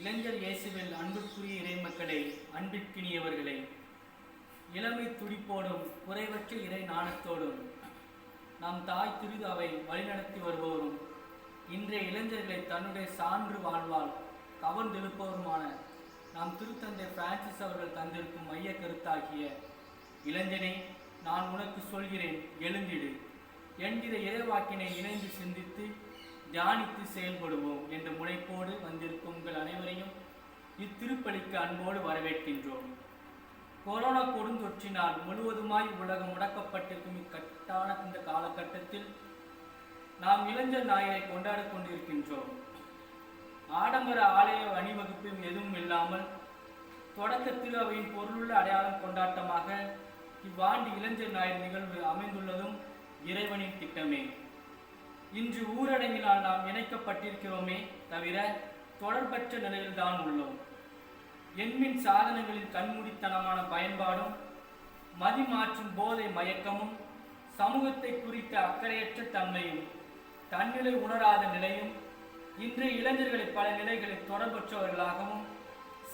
இளைஞர் இயேசுவில் அன்புக்குரிய இறைமக்களே, அன்பிற்கினியவர்களே, இளமை துடிப்போடும் குறைவற்ற இறை நாணத்தோடும் நாம் தாய் திருதாவை வழிநடத்தி வருபவரும் இன்றைய இளைஞர்களை தன்னுடைய சான்று வாழ்வால் கவர்ந்தெழுப்பவருமான நாம் திருத்தந்தை பிரான்சிஸ் அவர்கள் தந்திருக்கும் மைய கருத்தாகிய இளைஞனே, நான் உனக்கு சொல்கிறேன், எழுந்திடு என்கிற இறைவாக்கினை இணைந்து சிந்தித்து தியானித்து செயல்படுவோம் என்ற முனைப்போடு வந்திருக்கும் உங்கள் அனைவரையும் இத்திருப்பலிக்கு அன்போடு வரவேற்கின்றோம். கொரோனா கொடுந்தொற்றினால் முழுவதுமாய் உலகம் முடக்கப்பட்டிருக்கும் இக்கட்டான இந்த காலகட்டத்தில் நாம் இளைஞர் ஞாயிறை கொண்டாட கொண்டிருக்கின்றோம். ஆடம்பர ஆலய அணிவகுப்பு எதுவும் இல்லாமல் தொடக்கத்தில் அவையின் பொருளுள்ள அடையாளம் கொண்டாட்டமாக இவ்வாண்டு இளைஞர் ஞாயிறு நிகழ்வு அமைந்துள்ளதும் இறைவனின் திட்டமே. இன்று ஊரடங்கினால் நாம் இணைக்கப்பட்டிருக்கிறோமே தவிர தொடர்பற்ற நிலையில்தான் உள்ளோம். எண்மின் சாதனங்களின் கண்மூடித்தனமான பயன்பாடும் மதிமாற்றும் போதை மயக்கமும் சமூகத்தை குறித்த அக்கறையற்ற தன்மையும் தன்னிலை உணராத நிலையும் இன்றைய இளைஞர்களை பல நிலைகளில் தொடர்பற்றவர்களாகவும்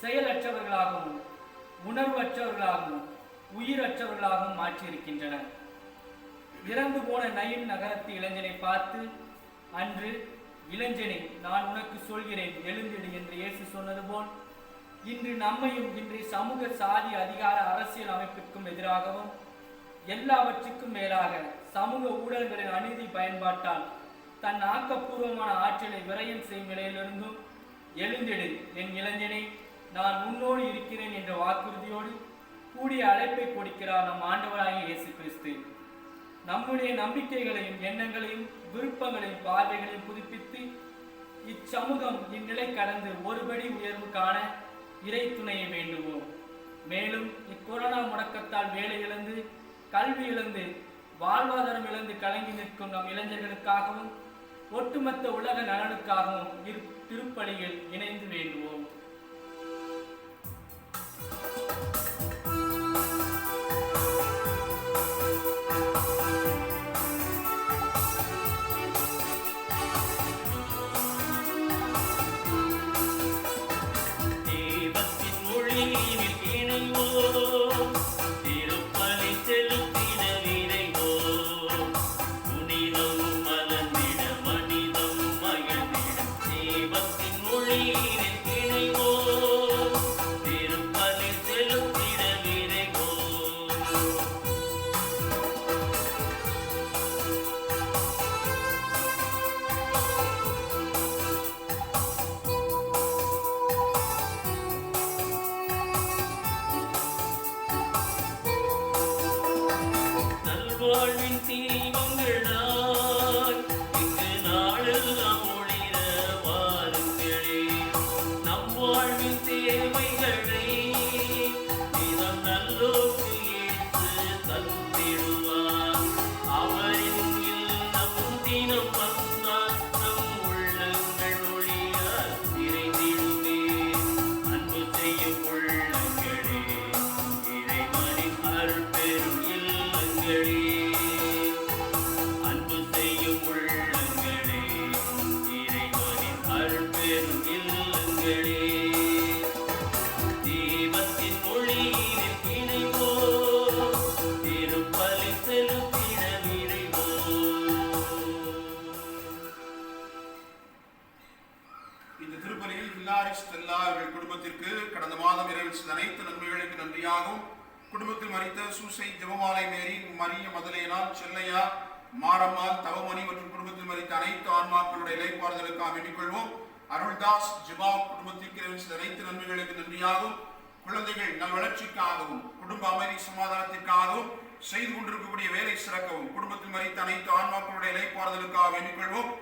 செயலற்றவர்களாகவும் உணர்வற்றவர்களாகவும் உயிரற்றவர்களாகவும் மாற்றியிருக்கின்றன. இறந்து போன நயின் நகரத்து இளைஞனை பார்த்து, அன்று இளைஞனை நான் உனக்கு சொல்கிறேன், எழுந்திடு என்று இயேசு சொன்னது போல் இன்று நம்மையும் இன்றைய சமூக சாதி அதிகார அரசியல் அமைப்பிற்கும் எதிராகவும் எல்லாவற்றுக்கும் மேலாக சமூக ஊடகங்களின் அநீதி பயன்பாட்டால் தன் ஆக்கப்பூர்வமான ஆற்றலை விரயம் செய்யும் நிலையிலிருந்தும் எழுந்திடு என் இளைஞனை, நான் உன்னோடு இருக்கிறேன் என்ற வாக்குறுதியோடு கூடிய அழைப்பை கொடுக்கிறார் நம் ஆண்டவராகிய இயேசு கிறிஸ்து. நம்முடைய நம்பிக்கைகளையும் எண்ணங்களையும் விருப்பங்களையும் பார்வைகளையும் புதுப்பித்து இச்சமூகம் இந்நிலை கடந்து ஒருபடி உயர்வு காண இறை துணையை வேண்டுவோம். மேலும் இக்கொரோனா முடக்கத்தால் வேலை இழந்து, கல்வி இழந்து, வாழ்வாதாரம் இழந்து கலங்கி நிற்கும் நம் இளைஞர்களுக்காகவும் ஒட்டுமொத்த உலக நலனுக்காகவும் திருப்பலியில் இணைந்து வேண்டுவோம். வாழ்வின் தீபங்களாய் இங்கு நாளெல்லாம் ஒளிர வாருங்களே. நம் வாழ்வின் தேவைகளை தினம் நல்லோக்கு ஏற்று தந்திடுவார். அவரின் இல்லம் தினம் வந்தால் நம் உள்ளங்கள் ஒளியால் நிறைந்திடுமே. அன்பு செய்யும் உள்ளங்களே, இறைவனின் அருட்பெரும் இல்லங்களே, அன்பு செய்யும் உள்ளங்களே, இறைவனின் அருட்பெரும் இல்லங்களே, தீபத்தின் ஒளியில் இணைவோம், திருப்பலி செலுத்திட விரைவோம். இந்த திருப்பலியில் வில்லாரிஸ் ஸ்டெல்லா அவர்கள் குடும்பத்திற்கு கடந்த மாதம் இறைவன் செய்த அனைத்து நன்மைகளுக்கு நன்றியாகவும், குடும்பத்தில் மறித்த சூசை ஜெபமாலை மேரி, மரிய மதலேனாள், செல்லையா, மாரம்மாள், தவமணி மற்றும் குடும்பத்தில் மறித்த அனைத்து ஆன்மாக்களுடைய இளைப்பாறுதலுக்காக வேண்டிக்கொள்வோம். அருள்தாஸ் ஜிபா குடும்பத்திற்கு இறைவன் செய்த அனைத்து நன்மைகளுக்கு நன்றியாகவும், குழந்தைகள் நல் வளர்ச்சிக்காகவும் குடும்ப அமைதி சமாதானத்திற்காகவும் செய்து கொண்டிருக்கக்கூடிய வேலை சிறக்கவும் குடும்பத்தில் மறித்த அனைத்து ஆன்மாக்களுடைய இளைப்பாறுதலுக்காக வேண்டிக்கொள்வோம்.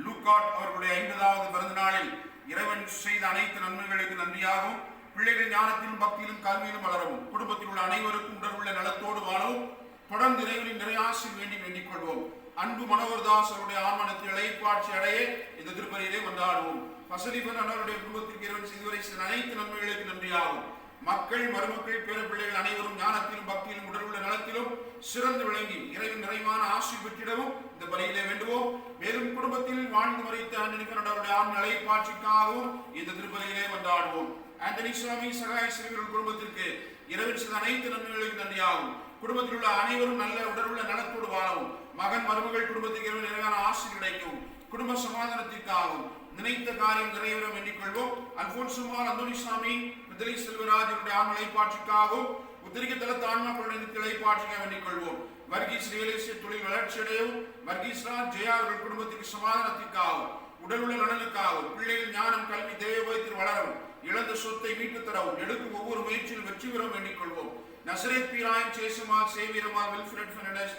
லூக்காட் அவர்களுடைய 50வது பிறந்த நாளில் இறைவன் செய்த அனைத்து நன்மைகளுக்கு நன்றியாகவும், பிள்ளைகள் ஞானத்திலும் பக்தியிலும் கல்வியிலும் வளரவும், குடும்பத்தில் உள்ள அனைவருக்கும் உடலுள்ள நலத்தோடு வாழவும் தொடர்ந்து இறைவனின் நிறையாசில் வேண்டிக் கொள்வோம். அன்பு மனோகர்தாஸ் அவருடைய ஆன்மனத்தில் இளைப்பாட்சி அடைய இந்த திருப்பலியிலே கொண்டாடுவோம். பசலிபன் அவருடைய குடும்பத்திற்கு இறைவன் செய்துவரை அனைத்து நன்மைகளுக்கு நன்றியாகும். மக்கள் மருமக்கள் பேர பிள்ளைகள் அனைவரும் ஞானத்திலும் பக்தியிலும் உடலுள்ள நலத்திலும் சிறந்து விளங்கி இறைவன் நிறைவான ஆசி பெற்றிடவும் இந்த பலியிலே வேண்டுவோம். மேலும் குடும்பத்தில் வாழ்ந்து மறைத்த ஆண்டனிக்கனுடைய ஆண் நிலைப்பாட்சிக்காகவும் இந்த திருப்பலியிலே கொண்டாடுவோம். ஆண்டனி சுவாமி சகாய் சிறுவர்கள் குடும்பத்திற்கு இறைவன் செய்த அனைத்து நன்மைகளுக்கு நன்றியாகும். குடும்பத்தில் உள்ள அனைவரும் நல்ல உடலுள்ள நலத்தோடு வாழவும், மகன் மருமகள் குடும்பத்திற்கு இறைவன் நிறைவான ஆசி கிடைக்கவும், குடும்ப சமாதானத்திற்காகவும் நினைத்த காரியம் நிறைவேறும் எண்ணிக்கொள்வோம். அல்போன்சுமார் அந்தோனிசாமி விதலி செல்வராஜனுடைய ஆண் நிலைப்பாட்சிக்காகவும் உத்திரிக்க தளத்து ஆன்மாக்களுடைய நிலைப்பாட்சிக்காக வேண்டிக்கொள்வோம். வர்கீஸ் ரியலிஸ்டேட் தொழில் வளர்ச்சியடையவும், வர்கீஸ் ராஜ் ஜெயா அவர்கள் குடும்பத்திற்கு சமாதானத்திற்காகவும் உடலுள்ள நலனுக்காகவும், பிள்ளைகள் ஞானம் கல்வி தேவபயத்தில் வளரவும், இழந்த சொத்தை மீட்டு தரவும், எடுக்கும் ஒவ்வொரு முயற்சியிலும் வெற்றி பெறவும் வேண்டிக் கொள்வோம். நசரேத் பீராயம் சேசுமால் சேவியரமால் வில்ஃபிரட் பெர்னாண்டஸ்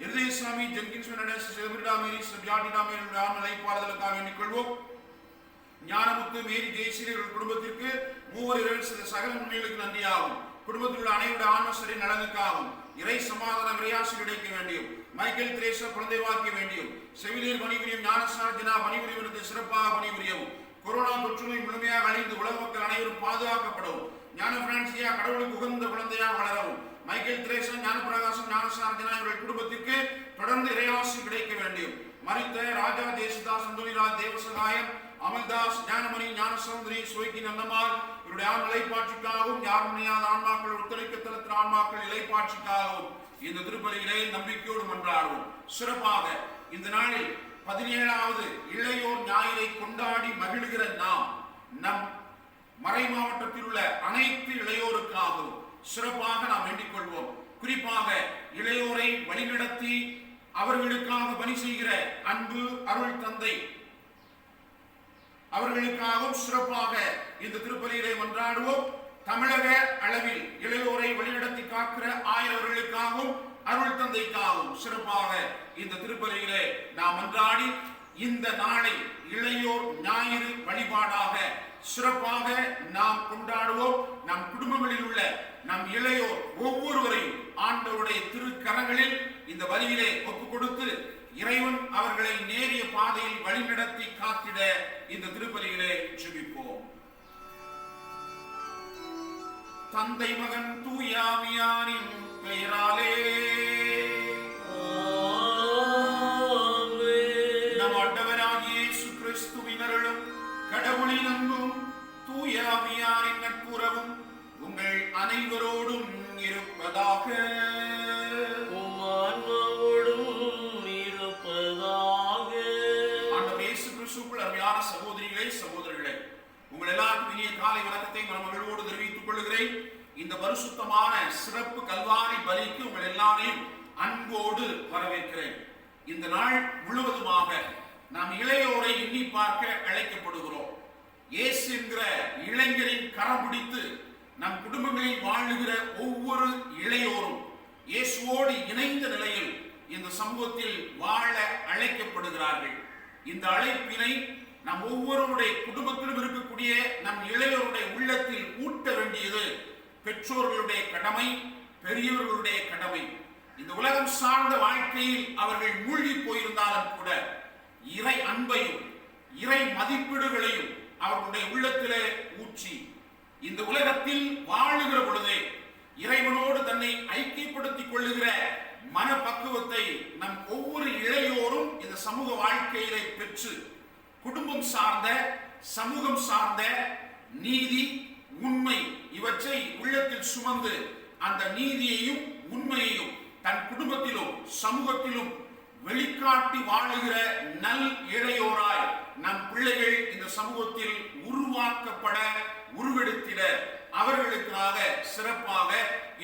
இருதயசாமி ஜென்கின்ஸ் பெர்னாண்டஸ் செல்விடா மேரி சபியாடிடா மேரி நிலைப்பாடுதலுக்காக வேண்டிக் கொள்வோம். ஞானமுத்து மேரி ஜெயஸ்ரீ குடும்பத்திற்கு மூவர் இறைவன் செய்த சகல நன்மைகளுக்கு நன்றியாகும். குடும்பத்தில் உள்ள அனைவருடைய ஆன்மசரி நலனுக்காகவும் இறை சமாதான விரையாசி கிடைக்க வேண்டியும், மைக்கேல் திரேசா குழந்தை வாக்கிய வேண்டியும், செவிலியர் பணிபுரியும் ஞானசார்ஜனா பணிபுரிவதற்கு சிறப்பாக பணிபுரியவும், கொரோனா தொற்று நோய் முழுமையாக அழிந்து உலக மக்கள் அனைவரும் பாதுகாக்கப்படவும், ஞான பிரான்சியா கடவுளுக்கு உகந்த குழந்தையாக வளரவும், மைக்கேல் திரேசா ஞானபிரகாசம் ஞானசார்ஜனா இவர்கள் குடும்பத்திற்கு தொடர்ந்து இறையாசி கிடைக்க வேண்டியும், மரித்த ராஜா தேசதாஸ் அந்தோனிராஜ் தேவசகாயம் அமல்தாஸ் ஞானமணி ஞானசௌந்தரி சுவைக்கு நல்லமால் இவருடைய ஆண் நிலைப்பாட்சிக்காகவும், யாரும் நினையாத ஆன்மாக்கள் ஒத்துழைக்க தளத்தின் ஆன்மாக்கள் நிலைப்பாட்சிக்காகவும் இந்த திருப்பலியிலே நம்பிக்கையோடு மன்றாடுவோம். சிறப்பாக இந்த நாளில் 17வது இளையோர் ஞாயிறை கொண்டாடி மகிழ்கிற நாம் நம் மறை மாவட்டத்தில் உள்ள அனைத்து இளையோருக்காகவும் சிறப்பாக நாம் வேண்டிக் கொள்வோம். குறிப்பாக இளையோரை வழிநடத்தி அவர்களுக்காக பணி செய்கிற அன்பு அருள் தந்தை அவர்களுக்காகவும் சிறப்பாக இந்த திருப்பலியிலே மன்றாடுவோம். தமிழக அளவில் இளையோரை வழிநடத்தி காக்கிற ஆயரவர்களுக்காகவும் அருள் தந்தைக்காகவும் சிறப்பாக இந்த திருப்பலியிலே நாம் மன்றாடி இந்த நாளை இளையோர் ஞாயிறு வழிபாடாக சிறப்பாக நாம் கொண்டாடுவோம். நம் குடும்பங்களில் உள்ள நம் இளையோர் ஒவ்வொருவரையும் ஆண்டவருடைய திருக்கரங்களில் இந்த வழியிலே ஒப்புக் கொடுத்து இறைவன் அவர்களை நேரிய பாதையில் வழிநடத்தி காத்திட இந்த திருப்பலியிலே ஜெபிப்போம். தந்தை மகன் தூய ஆவியாரின் பெயராலே நம் ஆண்டவராகிய இயேசு கிறிஸ்துவின் அருளும் கடவுளின் அன்பும் தூய ஆவியாரின் நட்புறவும் உங்கள் அனைவரோடும் இருப்பதாக. அருமையான சகோதரிகளே சகோதரர்களே, உங்கள் எல்லாருக்கும் இனிய காலை வணக்கத்தை மனமகிழ்வோடு தெரிவித்துக் கொள்கிறேன். இந்த பரிசுத்தமான சிறப்பு கல்வாரி பலிக்கு உங்கள் எல்லாரையும் அன்போடு வரவேற்கிறேன். இந்த நாள் முழுவதுமாக நாம் இளையோரை எண்ணி பார்க்க அழைக்கப்படுகிறோம். இயேசு என்கிற இளைஞரின் கரம் பிடித்து நம் குடும்பங்களில் வாழுகிற ஒவ்வொரு இளையோரும் இயேசுவோடு இணைந்த நிலையில் இந்த சமூகத்தில் வாழ அழைக்கப்படுகிறார்கள். இந்த அழைப்பினை நம் ஒவ்வொருவருடைய குடும்பத்திலும் இருக்கக்கூடிய நம் இளையோருடைய உள்ளத்தில் ஊட்ட வேண்டியது பெற்றோர்களுடைய கடமை, பெரியவர்களுடைய கடமை. இந்த உலகம் சார்ந்த வாழ்க்கையில் அவர்கள் மூழ்கி போயிருந்தாலும் கூட இறை அன்பையும் இறை மதிப்பீடுகளையும் அவர்களுடைய உள்ளத்திலே ஊற்றி இந்த உலகத்தில் வாழுகிற பொழுதே இறைவனோடு தன்னை ஐக்கியப்படுத்திக் கொள்ளுகிற மனப்பக்குவத்தை நம் ஒவ்வொரு இளையோரும் இந்த சமூக வாழ்க்கையிலே பெற்று குடும்பம் சார்ந்த சமூகம் சார்ந்த நீதி உண்மை இவற்றை உள்ளத்தில் சுமந்து அந்த நீதியையும் உண்மையையும் தன் குடும்பத்திலும் சமூகத்திலும் வெளிக்காட்டி வாழுகிற நல் இளையோராய் நம் பிள்ளைகள் இந்த சமூகத்தில் உருவாக்கப்பட உருவெடுத்திட அவர்களுக்காக சிறப்பாக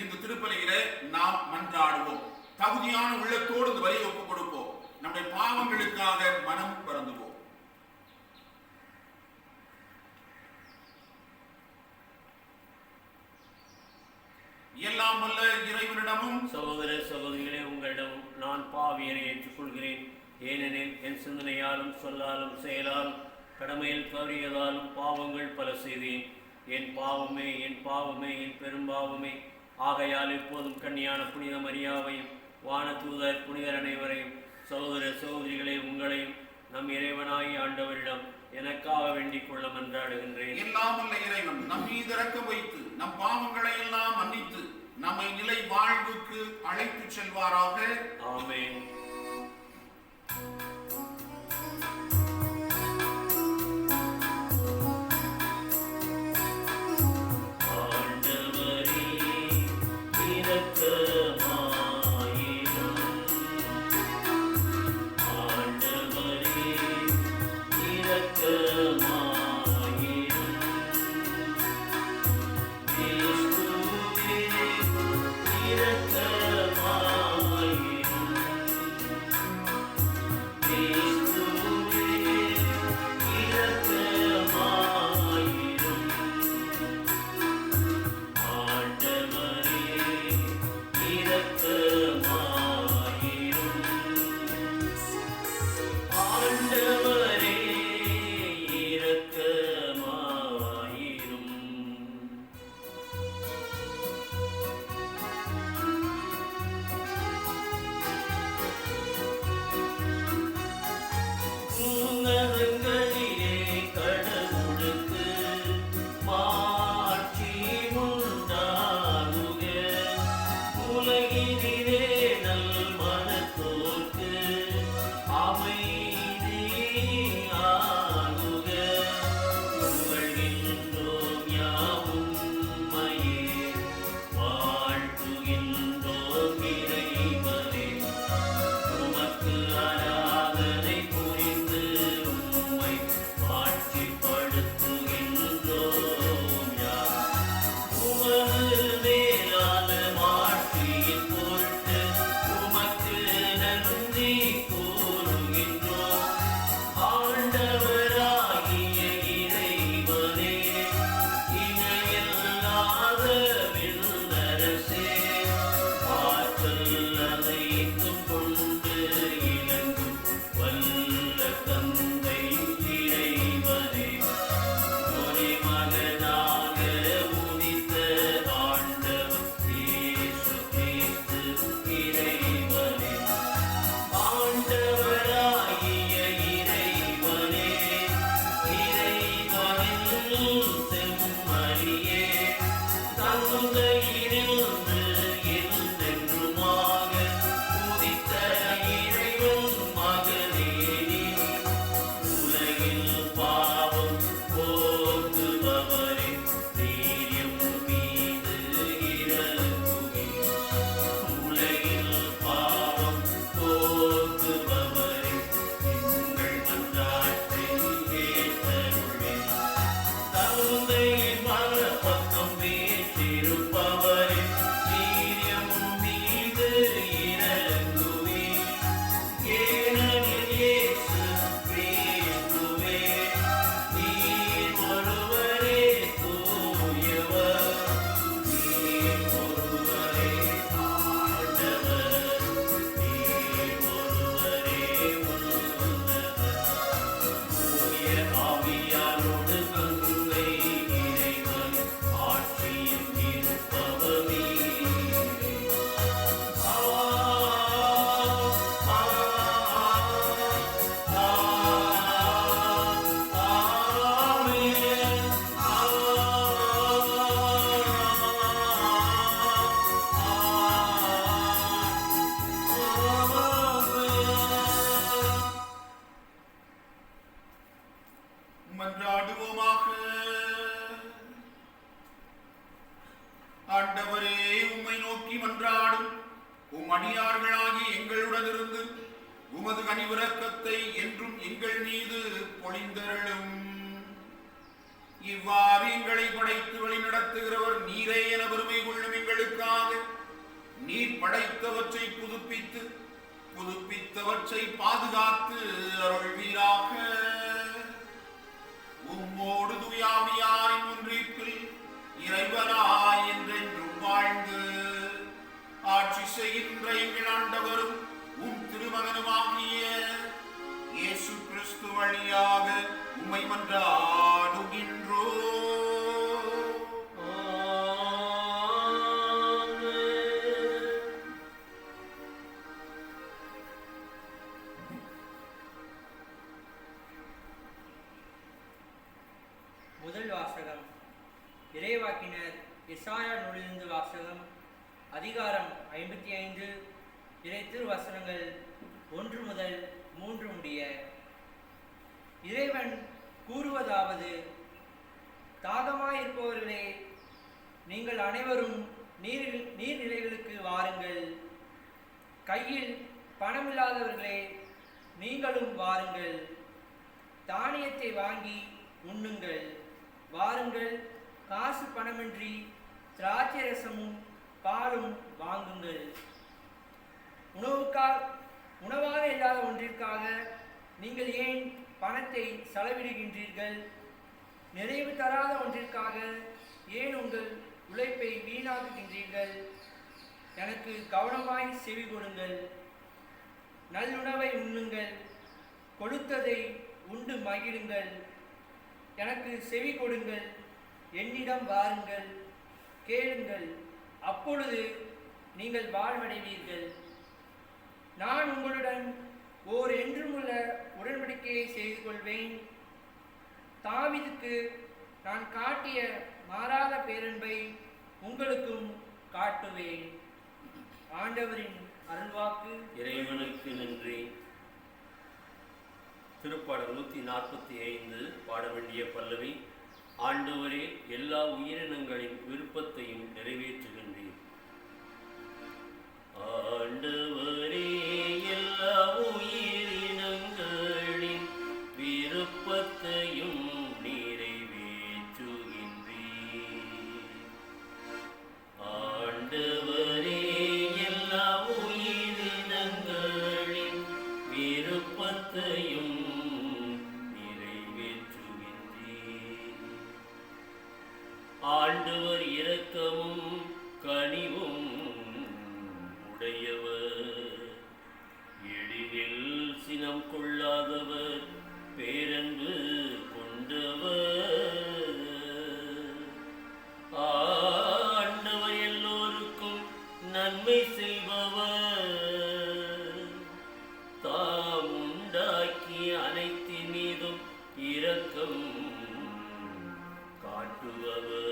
இந்த திருப்பலியிலே நாம் மன்றாடுவோம். தகுதியான உள்ளத்தோடு இந்த வழியை ஒப்புக் கொடுப்போம். நம்முடைய பாவங்களுக்காக மனம் பரந்துவோம். எல்லாம் வல்ல இறைவனிடமும் சகோதர சகோதரிகளே, உங்களிடம் நான் பாவியனை ஏற்றுக்கொள்கிறேன். ஏனெனில் என் சிந்தனையாலும் சொல்லாலும் செயலாலும் கடமையில் தவறியதாலும் பாவங்கள் பல செய்தேன். என் பாவமே என் பாவமே என் பெரும்பாவமே. ஆகையால் எப்போதும் கன்னியான புனித மரியாவையும் வானதூதர் புனிதர் அனைவரையும் சகோதர சகோதரிகளே உங்களையும் நம் இறைவனாய் ஆண்டவரிடம் எனக்காக வேண்டிக் கொள்ள மன்றாடுகின்றேன். எல்லாம் வல்ல இறைவன் நம் மீது இரக்கம் வைத்து நம் பாவங்களை எல்லாம் மன்னித்து நம்மை நிலை வாழ்வுக்கு அழைத்துச் செல்வாராக. ஆமென். இவ்வாறு எங்களை படைத்து வழிநடத்துகிறவர் நீரே என பெருமை கொள்ளும் எங்களுக்காக நீர் படைத்தவற்றை புதுப்பித்து புதுப்பித்தவற்றை பாதுகாத்து அருள்வீராக. உம்மோடு தூயாவியாரின் ஒன்றிப்பில் இறைவனாய் என்றென்றும் வாழ்ந்து ஆட்சி செய்கின்ற எங்கள் ஆண்டவரும் உம் திருமகனுமாகிய இயேசு கிறிஸ்து வழியாக உம்மை மன்றாடுகின்றோ. முதல் வாசகம். இறைவாக்கினர் எசாயா நூலிலிருந்து வாசகம். அதிகாரம் 55, இறை திருவசனங்கள் 1 முதல் 3 முடிய. இறைவன் கூறுவதாவது: தாகமாயிருப்பவர்களே, நீங்கள் அனைவரும் நீர்நிலைகளுக்கு வாருங்கள். கையில் பணமில்லாதவர்களே, நீங்களும் வாருங்கள். தானியத்தை வாங்கி உண்ணுங்கள். வாருங்கள், காசு பணமின்றி திராட்சை ரசமும் பாலும் வாங்குங்கள். உணவாக இல்லாத ஒன்றிற்காக நீங்கள் ஏன் பணத்தை செலவிடுகின்றீர்கள்? நிறைவு தராத ஒன்றிற்காக ஏன் உங்கள் உழைப்பை வீணாக்குகின்றீர்கள்? எனக்கு கவனமாய் செவி கொடுங்கள். நல்லுணவை உண்ணுங்கள். கொழுத்ததை உண்டு மகிழுங்கள். எனக்கு செவி கொடுங்கள். என்னிடம் வாருங்கள், கேளுங்கள், அப்பொழுது நீங்கள் வாழ்வடைவீர்கள். நான் உங்களுடன் ஓர் என்றுமுள்ள உடன்படிக்கையை செய்து கொள்வேன். தாவீதுக்கு நான் காட்டிய மாறாத பேரன்பை உங்களுக்கும் காட்டுவேன். ஆண்டவரின் அருள்வாக்கு. இறைவனுக்கு நன்றி. திருப்பாடல் 145 பாட வேண்டிய பல்லவி. ஆண்டவரே, எல்லா உயிரினங்களின் விருப்பத்தையும் நிறைவேற்றுகின்றீர். ஆண்டவரே, எல்லா உயிரினங்களின் விருப்பத்தையும் நிறைவேற்றுகின்றீர். ஆண்டவரே, எல்லா உயிரினங்களின் விருப்பத்தையும் ஆண்டவர் இரக்கமும் கனிவும் உடையவர். எளிதில் சினம் கொள்ளாதவர், பேரன்பு கொண்டவர். ஆண்டவர் எல்லோருக்கும் நன்மை செய்பவர். தாம் உண்டாக்கிய அனைத்தின் மீதும் இரக்கம் காட்டுபவர்.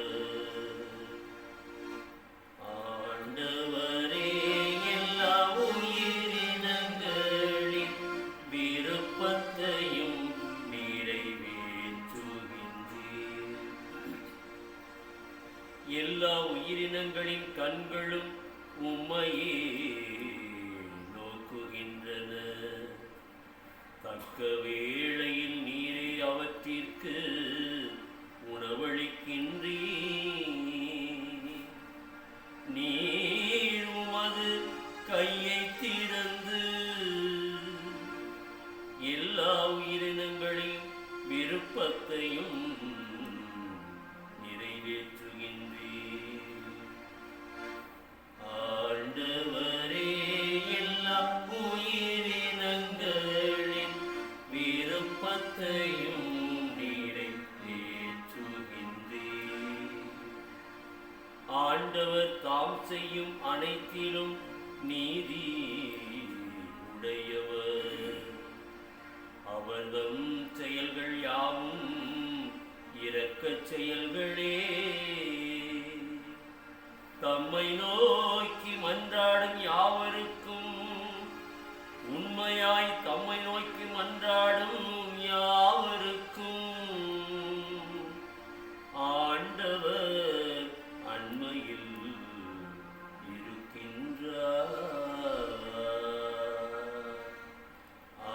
ஆண்டவரே, எல்லா உயிரினங்களின் விருப்பத்தையும் நிறைவேற்றுகின்றீர். எல்லா உயிரினங்களின் கண்களும் உம்மையே நோக்குகின்றன. தக்க வேளையில் நீரே அவற்றிற்கு உணவளிக்கின்றீர். நீர் உமது கையை திறந்து எல்லா உயிரினங்களின் விருப்பத்தையும் நிறைவேற்றுகின்றீர். ஆண்டவரே, எல்லா உயிரினங்களின் விருப்பத்தையும் ஆண்டவர் தாம் செய்யும் அனைத்திலும் நீதி உடையவர். அவர்தம் செயல்கள் யாவும் இரக்கச் செயல்களே. தம்மை நோக்கி மன்றாடும் யாவருக்கும், உண்மையாய் தம்மை நோக்கி மன்றாடும் யாவருக்கும் ஆண்டவர் அண்மையில் இருக்கின்றார்.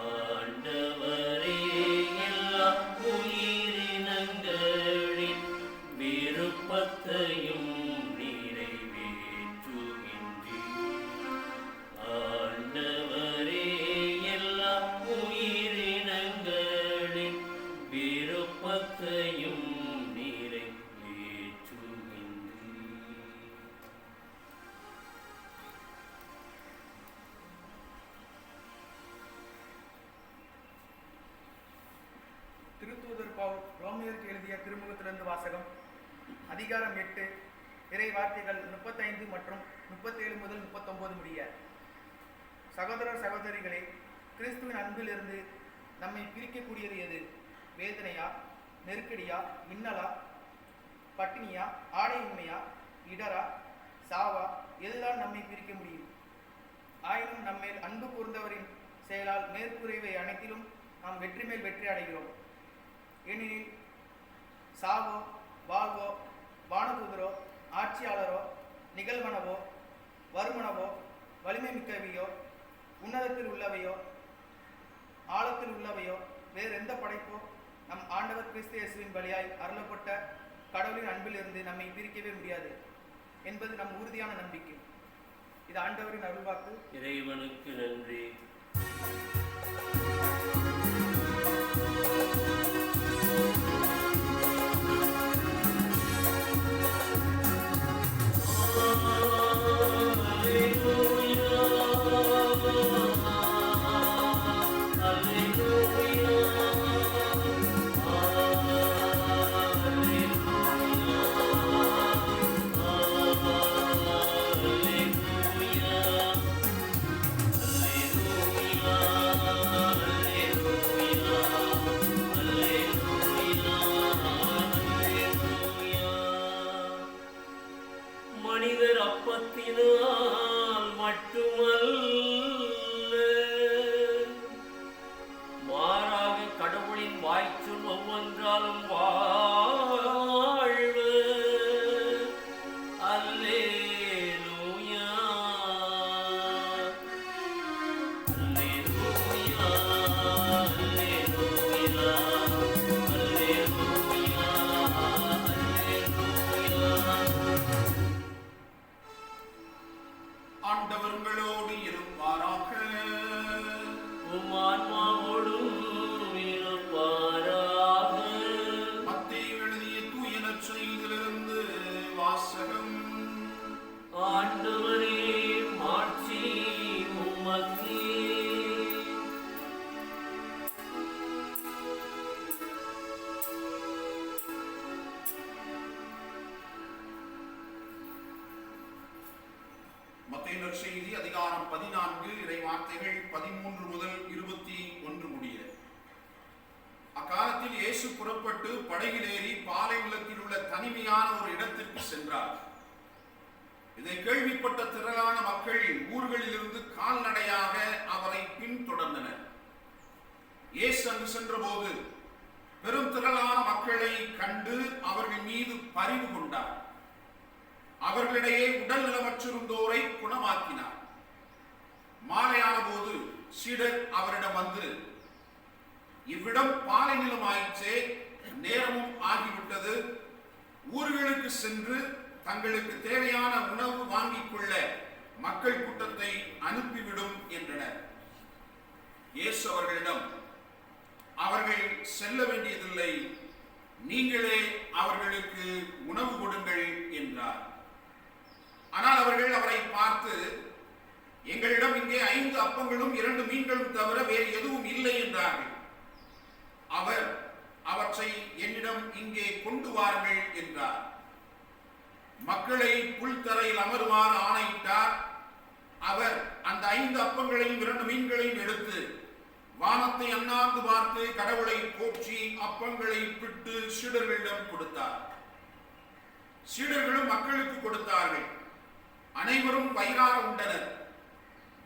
ஆண்டவரே, எல்லா உயிரினங்களின் விருப்பத்தையும் நிறைவேற்றுகின்றீர். ஆண்டவரே, எல்லா உயிரினங்களின் விருப்பத்தையும் திருத்தூதர் பவுல் ரோமியருக்கு எழுதிய திருமுகத்திலிருந்து வாசகம். அதிகாரம் 8, இறை வார்த்தைகள் 35 மற்றும் 37 முதல் 39 முடிய. சகோதரர் சகோதரிகளே, கிறிஸ்துவின் அன்பிலிருந்து நம்மை பிரிக்கக்கூடியது எது? வேதனையா, நெருக்கடியா, மின்னலா, பட்டினியா, ஆடையின்மையா, இடரா, சாவா, எதுதான் நம்மை பிரிக்க முடியும்? ஆயினும் நம்மேல் அன்பு கூர்ந்தவரின் செயலால் மேற்கூறியவை அனைத்திலும் நாம் வெற்றி மேல் வெற்றி அடைகிறோம். ஏனெனில் சாவோ, வாழ்வோ, வானதூதரோ, ஆட்சியாளரோ, நிகழ்வனவோ, வருமனவோ, வலிமை மிக்கவையோ, உன்னதத்தில் உள்ளவையோ, ஆழத்தில் உள்ளவையோ, வேறு எந்த படைப்போ நம் ஆண்டவர் கிறிஸ்து இயேசுவின் வழியாய் அருளப்பட்ட கடவுளின் அன்பிலிருந்து நம்மை பிரிக்கவே முடியாது என்பது நம் உறுதியான நம்பிக்கை. இது ஆண்டவரின் அருள்வாக்கு. இறைவனுக்கு நன்றி. மனிதர் அப்பத்தினால் மட்டுமல்ல, மாறாக கடவுளின் வாய்ச்சொல் ஒவ்வொன்றாலும் வாழ்வு. அல்லேலூயா, அல்லேலூயா, அல்லேலூயா, அல்லேலூயா, அல்லேலூயா. ஆண்டவர் உங்களோடு இருப்பாராக. உம் ஆன்மாவோடும் இருப்பாராக. மத்தேயு எழுதிய தூய நற்செய்தியிலிருந்து வாசகம். ஆண்டவரே, மாட்சி உமக்கே. மத்தேயு நற்செய்தி அதிகாரம் 14 இறை வார்த்தைகள் 13 முதல் 21 முடிய. அக்காலத்தில் இயேசு புறப்பட்டு படகில் ஏறி பாலைநிலத்தில் உள்ள தனிமையான ஒரு இடத்திற்கு சென்றார். இதை கேள்விப்பட்ட திரளான மக்கள் ஊர்களிலிருந்து கால்நடையாக அவரை பின்தொடர்ந்தனர். இயேசு அங்கு சென்றபோது பெரும் திரளான மக்களை கண்டு அவர்கள் மீது பரிவு கொண்டார். அவர்களிடையே உடல் நலமற்றிருந்தோரை குணமாக்கினார். மாலையான போது சீடர் அவரிடம் வந்து, இவ்விடம் பாலை நிலம் ஆயிற்றே, நேரமும் ஆகிவிட்டது, ஊர்களுக்கு சென்று தங்களுக்கு தேவையான உணவு வாங்கிக் கொள்ள மக்கள் கூட்டத்தை அனுப்பிவிடும் என்றனர். இயேசு அவர்களிடம், அவர்கள் செல்ல வேண்டியதில்லை, நீங்களே அவர்களுக்கு உணவு கொடுங்கள் என்றார். ஆனால் அவர்கள் அவரை பார்த்து, எங்களிடம் இங்கே 5 அப்பங்களும் 2 மீன்களும் தவிர வேறு எதுவும் இல்லை என்றார்கள். அவர், அவற்றை என்னிடம் இங்கே கொண்டு வாருங்கள் என்றார். மக்களை புல்தரையில் அமருமாறு ஆணையிட்டார். அவர் அந்த 5 அப்பங்களையும் 2 மீன்களையும் எடுத்து வானத்தை அண்ணாந்து பார்த்து கடவுளை போற்றி அப்பங்களை பிட்டு சீடர்களிடம் கொடுத்தார். சீடர்களும் மக்களுக்கு கொடுத்தார்கள். அனைவரும் வயிறார உண்டனர்.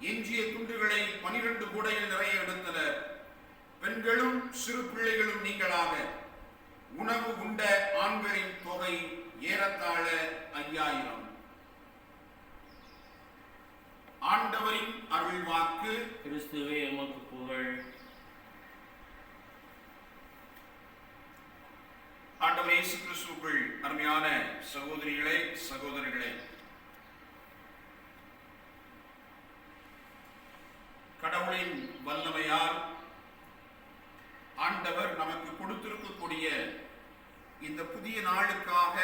எஞ்சிய துண்டுகளை 12 கூடையில் நிறைய எடுத்தனர். பெண்களும் சிறு பிள்ளைகளும் நீங்களாக. உணவு உண்ட ஆண்களின் தொகை ஏறத்தாழ 5000. ஆண்டவரின் அருள்வாக்கு. கிறிஸ்துவே எமக்கு புகழ். ஆண்டவர் இயேசு கிறிஸ்துவுக்குள் அருமையான சகோதரிகளே, சகோதரர்களே, கடவுளின் வல்லமையால் ஆண்டவர் நமக்கு கொடுத்திருக்கக்கூடிய இந்த புதிய நாளுக்காக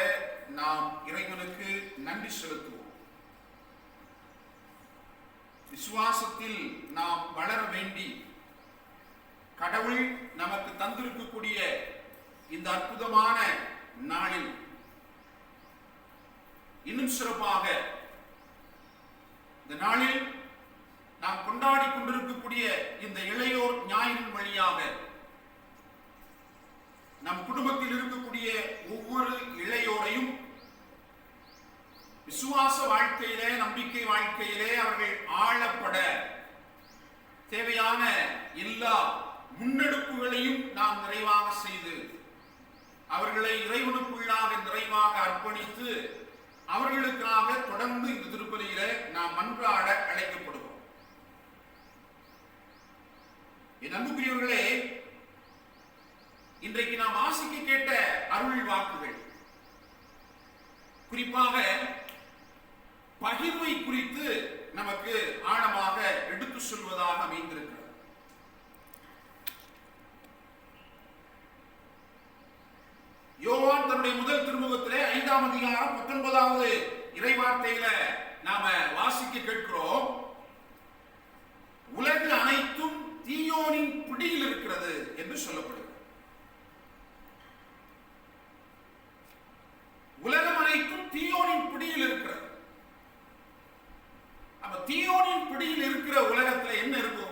நாம் இறைவனுக்கு நன்றி செலுத்துவோம். விசுவாசத்தில் நாம் வளர வேண்டி கடவுள் நமக்கு தந்திருக்கக்கூடிய இந்த அற்புதமான நாளில் இன்னும் சிறப்பாக இந்த நாளில் நாம் கொண்டாடி கொண்டிருக்கக்கூடிய இந்த இளையோர் ஞாயிறின் வழியாக நம் குடும்பத்தில் இருக்கக்கூடிய ஒவ்வொரு இளையோரையும் விசுவாச வாழ்க்கையிலே, நம்பிக்கை வாழ்க்கையிலே அவர்கள் ஆளப்பட தேவையான எல்லா முன்னெடுப்புகளையும் நாம் நிறைவாக செய்து அவர்களை இறைவனுக்குள்ளாக நிறைவாக அர்ப்பணித்து அவர்களுக்காக தொடர்ந்து இந்த திருப்பலியில நாம் மன்றாட அழைக்கப்படுவோம். என் அன்புக்குரியவர்களே, இன்றைக்கு நாம் வாசிக்க கேட்ட அருள் வாக்குகள் குறிப்பாக பகிர்வை குறித்து நமக்கு ஆழமாக எடுத்து சொல்வதாக அமைந்திருக்கிறது. யோவான் தன்னுடைய முதல் திருமுகத்திலே 5ஆம் அதிகாரம் 19வது இறைவார்த்தையில நாம வாசிக்க கேட்கிறோம். உலகு அனைத்தும் தீயோனின் பிடியில் இருக்கிறது என்று சொல்லப்படுகிறது. உலகம் அனைத்தும் தீயோனின் பிடியில் இருக்கிறது. அப்ப தீயோனின் பிடியில் இருக்கிற உலகத்துல என்ன இருக்கும்?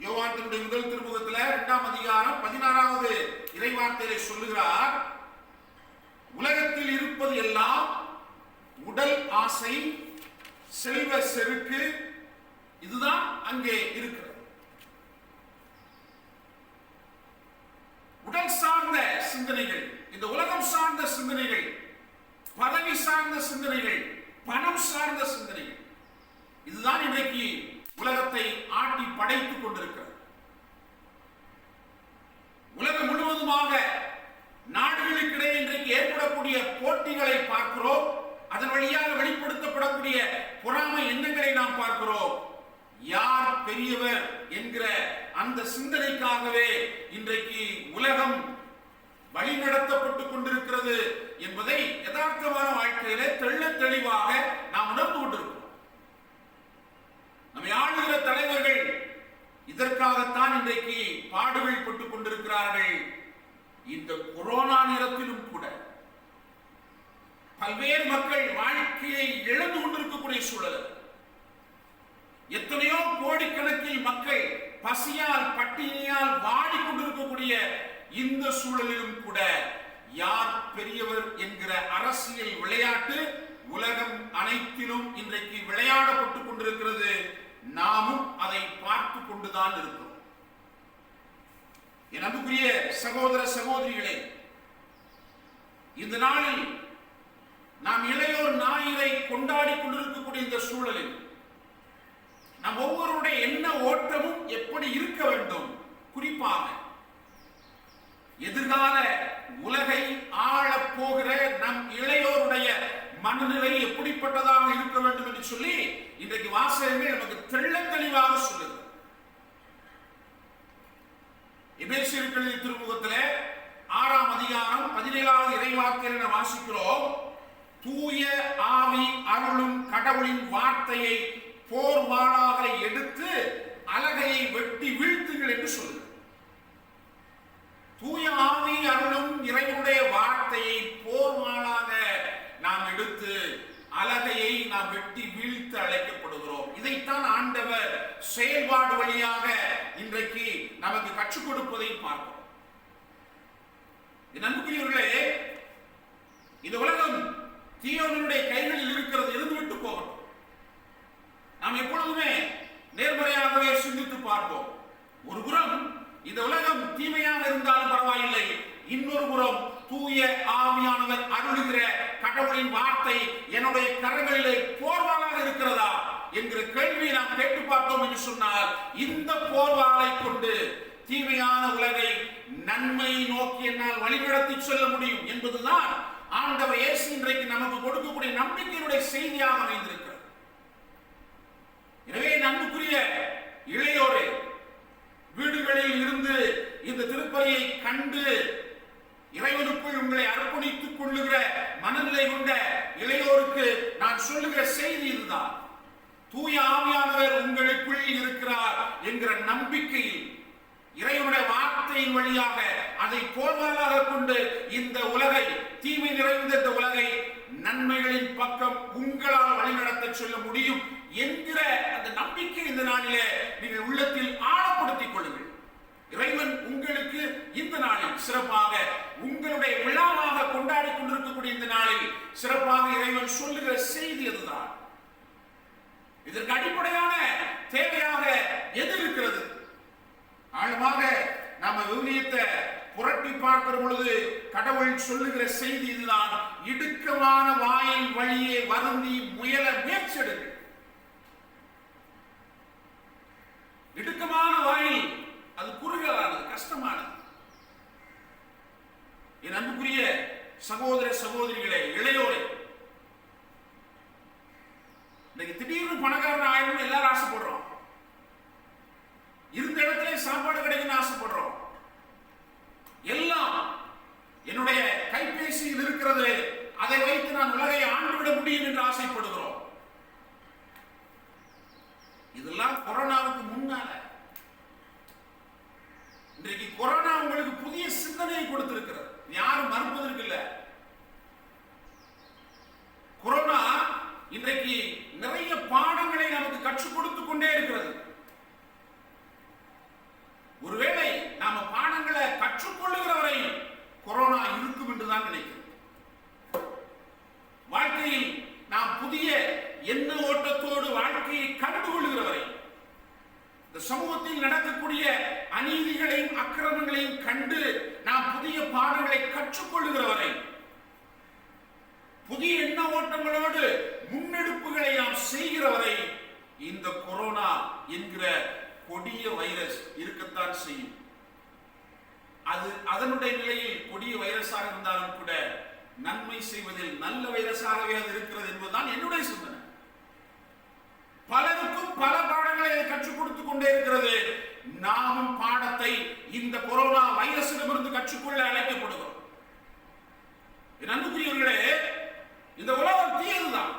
யோவான் தன்னுடைய முதல் திருமுகத்துல 2ஆம் அதிகாரம் 16வது இறைவார்த்தையிலே சொல்லுகிறார், உலகத்தில் இருப்பது எல்லாம் உடல் ஆசை, செல்வ செருக்கு, இதுதான் அங்கே இருக்கிறது. உடல் சார்ந்த சிந்தனைகள், இந்த உலகம் சார்ந்த சிந்தனைகள், பதவி சார்ந்த சிந்தனைகள், பணம் சார்ந்த சிந்தனைகள், இதுதான் இன்றைக்கு உலகத்தை ஆட்டி படைத்துக் கொண்டிருக்கிறது. உலகம் முழுவதுமாக நாடுகளுக்கிடையே இன்றைக்கு ஏற்படக்கூடிய போட்டிகளை பார்க்கிறோம். அதன் வழியாக வெளிப்படுத்தப்படக்கூடிய பொறாமை எண்ணங்களை நாம் பார்க்கிறோம். யார் பெரியவர் என்கிற அந்த சிந்தனைக்காகவே இன்றைக்கு உலகம் வழிநடத்தப்பட்டுக் கொண்டிருக்கிறது என்பதை யதார்த்தமான வாழ்க்கையிலே தெள்ள தெளிவாக நாம் உணர்ந்து கொண்டிருக்கிறோம். நம்மை ஆளுகிற தலைவர்கள் இதற்காகத்தான் இன்றைக்கு பாடுகள் பட்டுக் கொண்டிருக்கிறார்கள். இந்த கொரோனா நேரத்திலும் கூட பல்வேறு மக்கள் வாழ்க்கையை இழந்து கொண்டிருக்கக்கூடிய சூழல், எத்தனையோ கோடிக்கணக்கில் மக்கள் பசியால் பட்டினியால் வாடிக்கொண்டிருக்கக்கூடிய இந்த சூழலிலும் கூட யார் பெரியவர் என்கிற அரசியல் விளையாட்டு உலகம் அனைத்திலும் இன்றைக்கு விளையாடப்பட்டுக் கொண்டிருக்கிறது. நாமும் அதை பார்த்து கொண்டுதான் இருக்கிறோம். என் அன்புக்குரிய சகோதர சகோதரிகளே, இந்த நாளில் நாம் இளையோர் ஞாயிறை கொண்டாடி கொண்டிருக்கக்கூடிய இந்த சூழலில் நம் ஒவ்வொருடைய எண்ண ஓட்டமும் எப்படி இருக்க வேண்டும்? குறிப்பாக எதிர்கால உலகை ஆளப் போகிற நம் இளையோருடைய மனநிலை எப்படிப்பட்டதாக இருக்க வேண்டும் என்று சொல்லி இன்றைக்கு வாசகங்கள் நமக்கு தெள்ள தெளிவாக சொல்லுது. எபேசியர் திருமுகத்திலே 6ஆம் அதிகாரம் 17வது இறைவார்த்தையில வாசிக்கிறோம், தூய ஆவி அருளும் கடவுளின் வார்த்தையை போர்வாளாக எடுத்து அலகையை வெட்டி வீழ்த்துங்கள் என்று சொல்லுது. தூய ஆவி அருளும் இறைவனுடைய வார்த்தையை போர்வாளாக நாம் எடுத்து அலகையை நாம் வெட்டி வீழ்த்து அழைக்கப்படுகிறோம். இதைத்தான் ஆண்டவர் செயல்பாடு வழியாக இன்றைக்கு நமக்கு கற்றுக் கொடுப்பதை பார்க்கிறோம். நண்பர்களே, இந்த உலகம் தீயோனுடைய கைகளில் இருக்கிறது, இருந்துவிட்டு போகட்டும். நாம் எப்பொழுதுமே நேர்மறையாகவே சிந்தித்து பார்ப்போம். ஒரு புறம் இந்த உலகம் தீமையாக இருந்தாலும் பரவாயில்லை, இன்னொரு புறம் தூய ஆவியானவர் அருளுகிற கடவுளின் வார்த்தை என்னுடைய கரங்களிலே போர்வாளாக இருக்கிறதா என்கிற கேள்வியை நாம் கேட்டு பார்த்தோம் என்று சொன்னால், இந்த போர்வாளை கொண்டு தீமையான உலகை நன்மை நோக்கி என்னால் வழிநடத்தி செல்ல முடியும் என்பதுதான் ஆண்டவர் இயேசு இன்றைக்கு நமக்கு கொடுக்கக்கூடிய நம்பிக்கையினுடைய செய்தியாக அமைந்திருக்கிறது. எனவே அன்புக்குரிய இளையோரே, வீடுகளில் இருந்து இந்த திருப்பலியை கண்டு இறைவனுக்குள் உங்களை அர்ப்பணித்துக் கொள்ளுகிற மனநிலை கொண்ட இளையோருக்கு நான் சொல்லுகிற செய்தி இதுதான். தூய ஆவியானவர் உங்களுக்குள் இருக்கிறார் என்கிற நம்பிக்கையில் இறைவனுடைய வார்த்தையின் வழியாக அதை போர்வாளாக கொண்டு இந்த உலகை, தீமை நிறைந்த இந்த உலகை நன்மைகளின் பக்கம் உங்களால் வழிநடத்த சொல்ல முடியும் என்கிற அந்த நம்பிக்கை இந்த நாளிலே நீங்கள் உள்ளத்தில் ஆழப்படுத்திக் கொள்ளுங்கள். இறைவன் உங்களுக்கு இந்த நாளில் சிறப்பாக உங்களுடைய விழாவாக கொண்டாடி கொண்டிருக்கக்கூடிய இந்த நாளில் சிறப்பாக இறைவன் சொல்லுகிற செய்தி அதுதான். இதற்கு அடிப்படையான தேவையாக எது இருக்கிறது? ஆழமாக நாம விவிலியத்தை புரட்டி பார்க்கிற பொழுது கடவுள் சொல்லுகிற செய்தி இதுதான். இடுக்கமான வாயில் வழியே வருந்தி முயல முயற்சி எடுங்கள். இடுக்கமான வாயில் அது குறுகலானது, கஷ்டமானது. என் அன்புக்குரிய சகோதர சகோதரிகளே, இளையோரே, இன்னைக்கு திடீர்னு பணக்காரன் ஆயிரம் எல்லாரும் ஆசைப்படுறோம். இருந்த இடத்துல சாப்பாடு கிடைக்குன்னு ஆசைப்படுறோம். எல்லாம் என்னுடைய கைபேசியில் இருக்கிறது, அதை வைத்து நான் உலகை ஆண்டுவிட முடியும் என்று ஆசைப்படுகிறோம். இதெல்லாம் கொரோனாவுக்கு முன்னால. இன்றைக்கு கொரோனா உங்களுக்கு புதிய சிந்தனையை கொடுத்திருக்கிறது, யாரும் மறுப்பதற்கு இல்லை. கொரோனா இன்றைக்கு நிறைய பாடங்களை நமக்கு கற்றுக் கொடுத்துக் கொண்டே இருக்கிறது. ஒருவேளை நாம பாடங்களை கற்றுக்கொள்ளுகிற வரை கொரோனா இருக்கும் என்றுதான் நினைக்கிறேன். வாழ்க்கையில் நாம் புதிய எண்ண ஓட்டத்தோடு வாழ்க்கையை கண்டுகொள்ளுகிற வரை, இந்த சமூகத்தில் நடக்கக்கூடிய அநீதிகளையும் அக்கிரமங்களையும் கண்டு நாம் புதிய பாடங்களை கற்றுக்கொள்ளுகிற வரை, புதிய எண்ண ஓட்டங்களோடு முன்னெடுப்புகளை நாம் செய்கிற வரை இந்த கொரோனா என்கிற கொடிய வைரஸ் இருக்கத்தான் செய்யும். அது அதனுடைய நிலையில் கொடிய வைரஸாக இருந்தாலும் கூட நன்மை செய்வதில் நல்ல வைரஸாகவே அது இருக்கிறது என்பதுதான் என்னுடைய சிந்தனை. பலருக்கும் பல பாடங்களை கற்றுக் கொடுத்துக் கொண்டே இருக்கிறது. நாமும் பாடத்தை இந்த கொரோனா வைரஸிடமிருந்து கற்றுக்கொள்ள அழைக்கப்படுகிறோம். என் அன்புக்குரியவர்களே, இந்த உலகம் தீயதுதான்,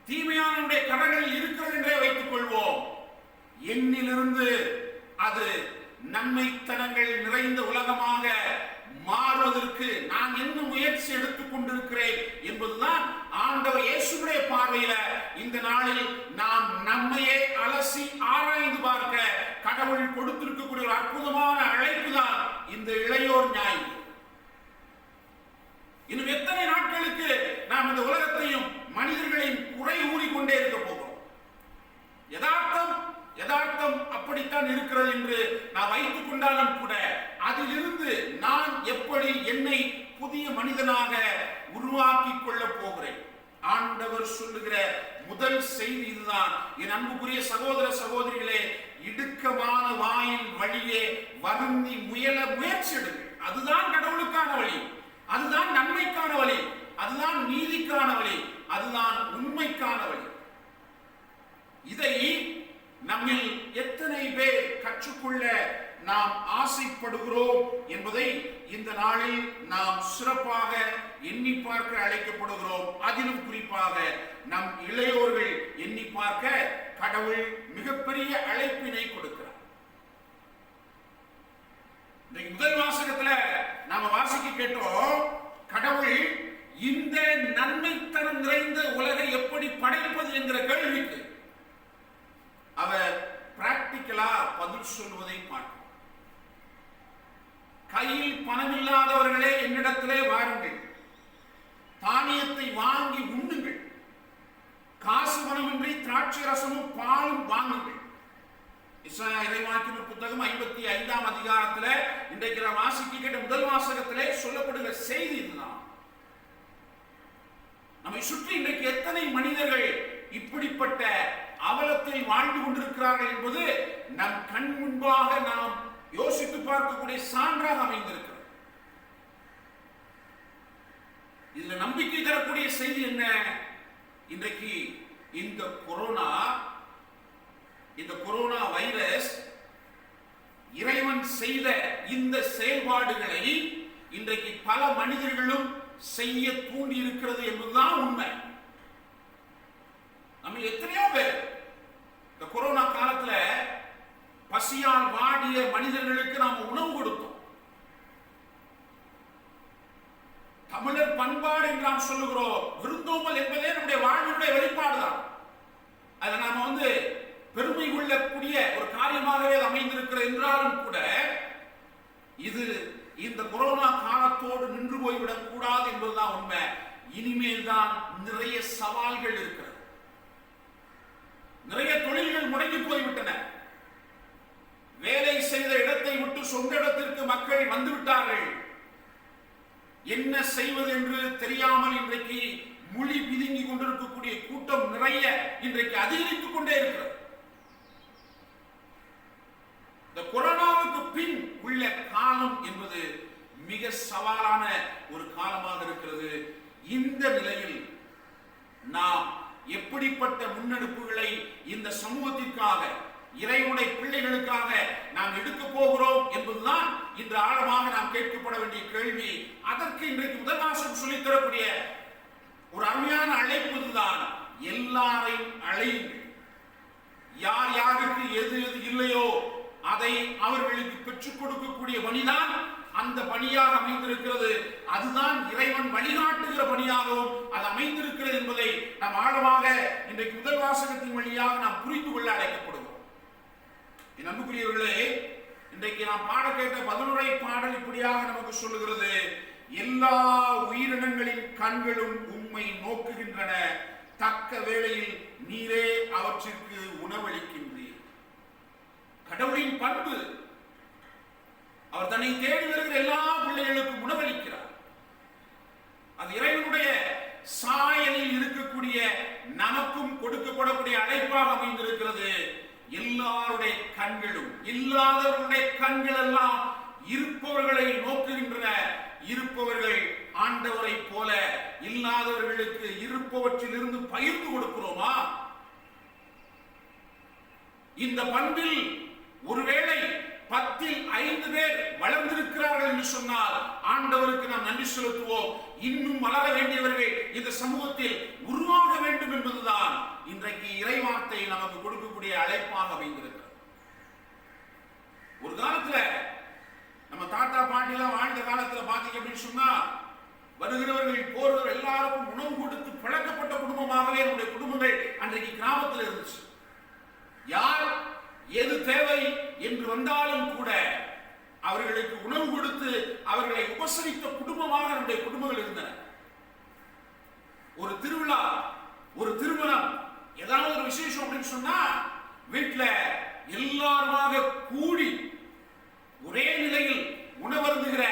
தீமையானுடைய கடலில் இருக்கிறது என்றே வைத்துக் கொள்வோம். எண்ணிலிருந்து அது நன்மைத்தனங்கள் நிறைந்த உலகமாக மாறுவதற்கு நான் என்ன முயற்சி எடுத்துக் கொண்டிருக்கிறேன் என்பதுதான் ஆண்டவர் இயேசுவுடைய பார்வையில இந்த நாளில் நாம் நம்மையே அலசி ஆராய்ந்து பார்க்க கடவுள் கொடுத்திருக்கக்கூடிய ஒரு அற்புதமான அழைப்பு தான் இந்த இளையோர் ஞாயிறு. இன்னும் எத்தனை நாட்களுக்கு நாம் இந்த உலகத்தையும் மனிதர்களையும் குறை கூறிக்கொண்டே இருக்க போகிறோம்? யதார்த்தம் அப்படித்தான் இருக்கிறது என்று நான் வைத்துக் கொண்டாலும் கூட அதிலிருந்து நான் எப்படி என்னை புதிய மனிதனாக உருவாக்கிக் கொள்ளப் போகிறேன்? ஆண்டவர் சொல்லுகிற முதல் செய்தி இதுதான். என் அன்புக்குரிய சகோதர சகோதரிகளே, இடுக்கமான வாயில் வழியே வருந்தி முயல முயற்சி எடுங்கள். அதுதான் கடவுளுக்கான வழி, அதுதான் நன்மைக்கான வழி, அதுதான் நீதிக்கான வழி, அதுதான் உண்மைக்கான வழி. இதை நம்மில் எத்தனை பேர் கற்றுக்கொள்ள நாம் ஆசைப்படுகிறோம் என்பதை இந்த நாளில் நாம் சிறப்பாக எண்ணி பார்க்க அழைக்கப்படுகிறோம். அதிலும் குறிப்பாக நம் இளையோர்கள் எண்ணி பார்க்க கடவுள் மிகப்பெரிய அழைப்பினை கொடுக்கிறார். முதல் வாசகத்துல நாம வாசிக்க கேட்டோம், கடவுள் இந்த நன்மைத்தனம் நிறைந்த உலகை எப்படி படைப்பது என்கிற கேள்விக்கு அவர் பிராக்டிக்கலா பதில் சொல்வதை பார்க்கிறோம். கையில் பணமில்லாதவர்களே என்னிடத்திலே வாருங்கள், தானியத்தை வாங்கி உண்ணுங்கள், காசு பணமின்றி திராட்சை ரசமும் பாலும் வாங்குங்கள். இசாயா இறைவாக்கினர் புத்தகம் 55ஆம் அதிகாரத்துல இன்றைக்கு நாம் வாசிக்க கேட்ட முதல் வாசகத்திலே சொல்லப்படுகிற செய்தி இதுதான். நம்மை சுற்றி இன்றைக்கு எத்தனை மனிதர்கள் இப்படிப்பட்ட அவலத்தில் வாழ்ந்து கொண்டிருக்கிறார்கள் என்பது நம் கண் முன்பாக நாம் யோசித்து பார்க்கக்கூடிய சான்றாக அமைந்திருக்கிறது. இதுல நம்பிக்கை தரக்கூடிய செய்தி என்ன? இன்றைக்கு இந்த கொரோனா வைரஸ் இறைவன் செய்த இந்த செயல்பாடுகளை இன்றைக்கு பல மனிதர்களும் செய்ய தூண்டி இருக்கிறது என்பதுதான் உண்மை. நம்ம எத்தனையோ பேர் இந்த கொரோனா காலத்துல பசியால் வாடிய மனிதர்களுக்கு நாம் உணவு கொடுத்தோம். தமிழர் பண்பாடு என்று நாம் சொல்லுகிறோம். விருந்தோம்பல் என்பதே நம்முடைய வாழ்வினுடைய வெளிப்பாடுதான். அதை நாம பெருமை கொள்ளக்கூடிய ஒரு காரியமாகவே அமைந்திருக்கிறது என்றாலும் கூட இது இந்த கொரோனா காலத்தோடு நின்று போய்விடக் கூடாது என்பதுதான் உண்மை. இனிமேல் தான் நிறைய சவால்கள் இருக்கிறது. நிறைய தொழில்கள் முடங்கி போய்விட்டன. வேலை செய்த இடத்தை விட்டு சொந்த இடத்திற்கு மக்கள் வந்துவிட்டார்கள். என்ன செய்வது என்று தெரியாமல் இன்றைக்கு மொழி பிதுங்கி கொண்டிருக்கக்கூடிய கூட்டம் நிறைய இன்றைக்கு அதிகரித்துக் கொண்டே இருக்கிறது. இந்த கொரோனாவுக்கு பின் உள்ள காலம் என்பது மிக சவாலான ஒரு காலமாக இருக்கிறது. இந்த நிலையில் நாம் எப்படிப்பட்ட முன்னெடுப்புகளை இந்த சமூகத்திற்காக, இறைவனுடைய பிள்ளைகளுக்காக நாம் எடுக்க போகிறோம் என்பதுதான் இன்று ஆழமாக நாம் கேட்கப்பட வேண்டிய கேள்வி. அதற்கு இன்றைக்கு முதல் வாசகம் சொல்லித் தரக்கூடிய ஒரு அருமையான அழைப்பு தான், எல்லாரையும் அழையுங்கள். யார் யாருக்கு எது எது இல்லையோ அதை அவர்களுக்கு பெற்றுக் கொடுக்கக்கூடிய பணிதான் அந்த பணியாக அமைந்திருக்கிறது. அதுதான் இறைவன் வழிகாட்டுகிற பணியாகவும் அது அமைந்திருக்கிறது என்பதை நாம் ஆழமாக இன்றைக்கு முதல் வாசகத்தின் வழியாக நாம் புரிந்து கொள்ள அழைக்கப்படுகிறோம். என் அன்புக்குரியவர்களே, இன்றைக்கு நாம் பாட கேட்ட 11 பாடல் இப்படியாக நமக்கு சொல்லுகிறது, எல்லா உயிரினங்களின் கண்களும் உம்மை நோக்குகின்றன, தக்க வேளையில் நீரே அவற்றிற்கு உணவளிக்கின்றீர். கடவுளின் பண்பு, அவர் தன்னை தேடி வருகிற எல்லா பிள்ளைகளுக்கும் உணவளிக்கிறார். அது இறைவனுடைய சாயலில் இருக்கக்கூடிய நமக்கும் கொடுக்கப்படக்கூடிய அழைப்பாக அமைந்திருக்கிறது. எல்லாருடைய கண்களும், இல்லாதவர்களுடைய கண்கள் எல்லாம் இருப்பவர்களை நோக்குகின்றன. இருப்பவர்கள் ஆண்டவரை போல இல்லாதவர்களுக்கு இருப்பவற்றிலிருந்து பகிர்ந்து கொடுக்கிறோமா? இந்த பண்பில் ஒருவேளை 10ல் 5 பேர் வளர்ந்திருக்கிறார்கள் என்று சொன்னால் ஆண்டவருக்கு நாம் நன்றி செலுத்துவோம். இன்னும் வளர வேண்டியவர்கள் இந்த சமூகத்தில் உருவாக வேண்டும் என்பதுதான் இன்றைக்கு இறைவார்த்தை நமக்கு கொடுக்கக்கூடிய அழைப்பாக அமைந்திருக்கிறது. ஒரு காலத்துல நம்ம தாத்தா பாட்டிலாம் வாழ்ந்த காலத்துல பாத்தீங்க அப்படின்னு சொன்னா, வருகிறவர்கள் போறவர்கள் எல்லாருக்கும் உணவு கொடுத்து பழக்கப்பட்ட குடும்பமாகவே நம்முடைய குடும்பங்கள் அன்றைக்கு கிராமத்தில் இருந்துச்சு. யார் எது தேவை என்று வந்தாலும் கூட அவர்களுக்கு உணவு கொடுத்து அவர்களை உபசரித்த குடும்பமாக நம்முடைய குடும்பங்கள் இருந்தன. ஒரு திருவிழா, ஒரு திருமணம், ஏதாவது ஒரு விசேஷம் அப்படின்னு சொன்னா வீட்டுல எல்லாருமாக கூடி ஒரே நிலையில் உணவருந்துகிற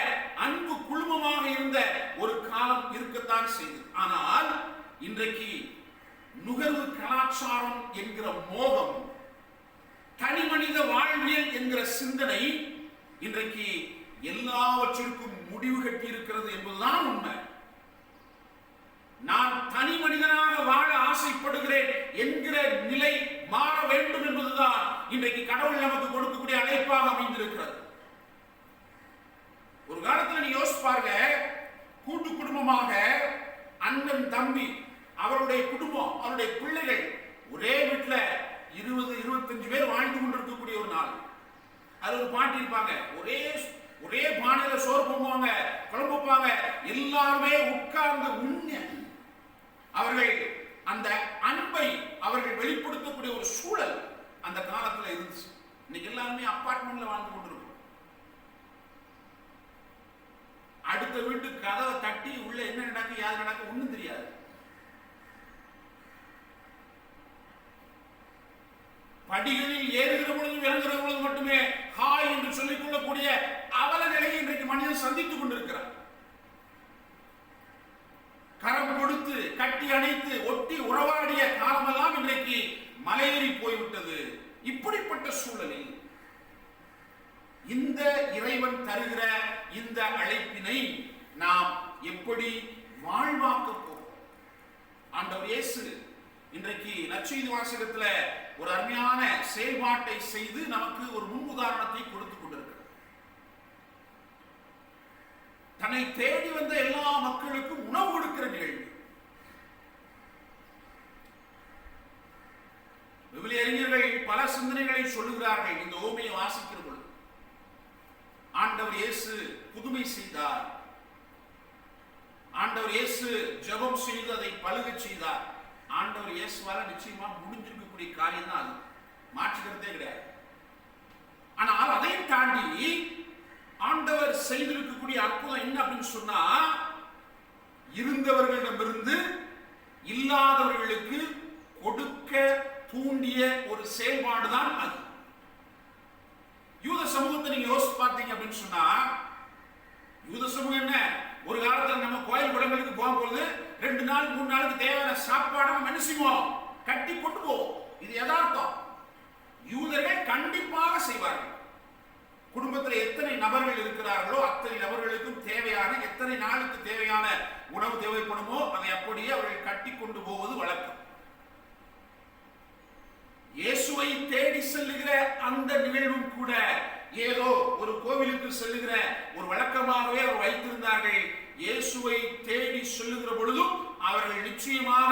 அன்பு குழுமமாக இருந்த ஒரு காலம் இருக்கத்தான் செய்தது. ஆனால் இன்றைக்கு நுகர்வு கலாச்சாரம் என்கிற மோகம், தனி மனித வாழ்வியல் என்கிற சிந்தனை இன்றைக்கு எல்லாவற்றிற்கும் முடிவு கட்டி இருக்கிறது என்பதுதான் உண்மை. நான் தனி மனிதனாக வாழ ஆசைப்படுகிறேன் என்கிற நிலை மாற வேண்டும் என்பதுதான் இன்றைக்கு கடவுள் நமக்கு கொடுக்கக்கூடிய அழைப்பாக அமைந்திருக்கிறது. ஒரு காலத்தில் நீ யோசிச்சு பாருங்க, கூட்டு குடும்பமாக அண்ணன் தம்பி அவருடைய குடும்பம், அவருடைய பிள்ளைகள் ஒரே வீட்டுல 20-25 பேர் வாழ்ந்து கொண்டிருக்கக்கூடிய ஒரு நாள். அது ஒரு பாட்டி இருப்பாங்க, ஒரே பானையில சோறு பொங்குவாங்க, குழம்பு வைப்பாங்க, எல்லாருமே உட்கார்ந்து உண்ண அவர்கள் அந்த அன்பை அவர்கள் வெளிப்படுத்தக்கூடிய ஒரு சூழல் அந்த காலத்துல இருந்துச்சு. இன்னைக்கு எல்லாருமே அபார்ட்மெண்ட்ல வாழ்ந்து கொண்டிருக்கும். அடுத்த வீட்டு கதவை தட்டி உள்ள என்ன நடக்கு யாரு நடக்க ஒண்ணும் தெரியாது. படிகளில் ஏறுகிற பொழுது இறங்குகிற பொழுது மட்டுமே ஹாய் என்று சொல்லிக் கொள்ளக்கூடிய அவல நிலையை இன்றைக்கு மனிதன் சந்தித்துக் கொண்டிருக்கிறார். கரம் கொடுத்து கட்டி அணைத்து ஒட்டி உறவாடிய காலமெல்லாம் இன்றைக்கு மலையேறி போய்விட்டது. இப்படிப்பட்ட சூழலில் இந்த இறைவன் தருகிற இந்த அழைப்பினை நாம் எப்படி வாழ்வாக்க போகிறோம்? ஆண்டவர் இயேசு இன்றைக்கு நற்செய்தி வாசகத்துல ஒரு அருமையான செயல்பாட்டை செய்து நமக்கு ஒரு முன்னுதாரணத்தை கொடுத்துக் கொண்டிருக்கிறார். தன்னை தேடி வந்த எல்லா மக்களுக்கும் உணவு கொடுக்கிற நிகழ்வு. விவிலிய அறிஞர்கள் பல சிந்தனைகளை சொல்லுகிறார்கள். இந்த ஓமையை வாசிக்கிற பொழுது ஆண்டவர் இயேசு புதுமை செய்தார். ஆண்டவர் இயேசு ஜெபம் செய்து அதை பலுகச் செய்தார். ஆண்டவர் இயேசுவால நிச்சயமா முடிஞ்சிருக்கக்கூடிய காரியம் தான் அது, மாற்றுக்கிறதே கிடையாது. ஆனால் அதையும் தாண்டி ஆண்டவர் செய்திருக்கக்கூடிய அற்புதம் என்ன அப்படின்னு சொன்னா, இருந்தவர்களிடமிருந்து இல்லாதவர்களுக்கு கொடுக்க தூண்டிய ஒரு செயல்பாடுதான் அது. யூத சமூகத்தை நீங்க யோசிச்சு பார்த்தீங்க அப்படின்னு சொன்னா, யூத சமூகம் என்ன, ஒரு காலத்துல நம்ம கோயில் குளங்களுக்கு போகும்போது 2 நாள் 3 நாளுக்கு தேவையான சாப்பாடு நம்ம என்ன செய்வோம், கட்டி கொண்டு போவோம். இது யதார்த்தம். யூதர்கள் கண்டிப்பாக செய்வார்கள். குடும்பத்தில் எத்தனை நபர்கள் இருக்கிறார்களோ அத்தனை நபர்களுக்கும் தேவையான, எத்தனை நாளுக்கு தேவையான உணவு தேவைப்படுமோ அதை அப்படியே அவர்கள் கட்டி கொண்டு போவது வழக்கம். இயேசுவை தேடி செல்லுகிற அந்த நிகழ்வும் கூட ஏதோ ஒரு கோவிலுக்கு செல்லுகிற ஒரு வழக்கமாகவே அவர் வைத்திருந்தார்கள். இயேசுவை தேடி செல்லுகிற பொழுதும் அவர்கள் நிச்சயமாக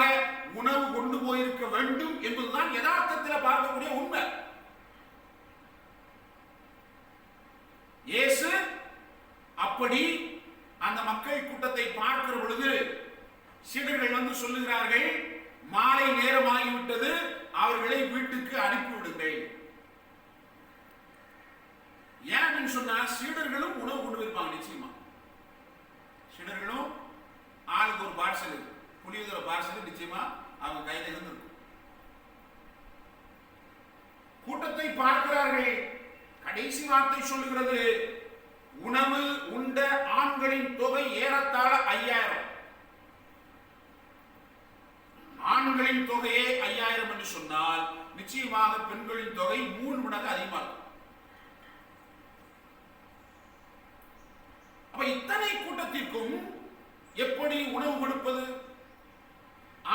உணவு கொண்டு போயிருக்க வேண்டும் என்பதுதான் யதார்த்தத்தில் பார்க்கக்கூடிய உண்மை. இயேசு அப்படி அந்த மக்கள் கூட்டத்தை பார்க்கிற பொழுது சீடர்கள் வந்து சொல்லுகிறார்கள், மாலை நேரமாகிவிட்டது, அவர்களை வீட்டுக்கு அனுப்பிவிடுங்கள். ஏன் சொன்னா, சீடர்களும் உணவு கொண்டு போயிருப்பாங்க. நிச்சயமா சீடர்களும் ஆளுக்கு ஒரு பார்சல், புளியோதர பார்சல் நிச்சயமா அவங்க கையில இருந்திருக்கும். கூட்டத்தை பார்க்கிறார்கள். கடைசி வார்த்தை சொல்லுகிறது, உணவு உண்ட ஆண்களின் தொகை ஏறத்தாழ 5000. ஆண்களின் தொகையே 5000 என்று சொன்னால் நிச்சயமாக பெண்களின் தொகை 3 மடங்கு அதிகமாகும். அப்ப இத்தனை கூட்டத்திற்கும் எப்படி உணவு கொடுப்பது?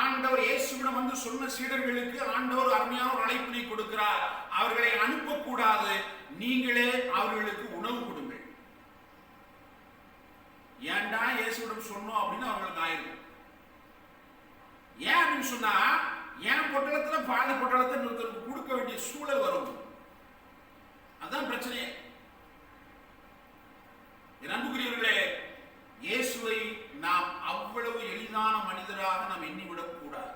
ஆண்டவர் இயேசுவிடம் வந்து சொன்ன சீடர்களுக்கு ஆண்டவர் அருமையான ஒரு அழைப்பினை கொடுக்கிறார். அவர்களை அனுப்பக்கூடாது, நீங்களே அவர்களுக்கு உணவு கொடுங்கள். ஏன்டா இயேசுவிடம் சொன்னோம் அப்படின்னு அவங்களுக்கு ஆயிரும். ஏன் அப்படின்னு சொன்னா, என் பொட்டலத்துல பாதி பொட்டலத்தை இன்னொருத்தருக்கு கொடுக்க வேண்டிய சூழல் வரும். அதுதான் பிரச்சனையே. அன்புக்குரியவர்களே, இயேசுவை நாம் அவ்வளவு எளிதான மனிதராக நாம் எண்ணிவிடக் கூடாது.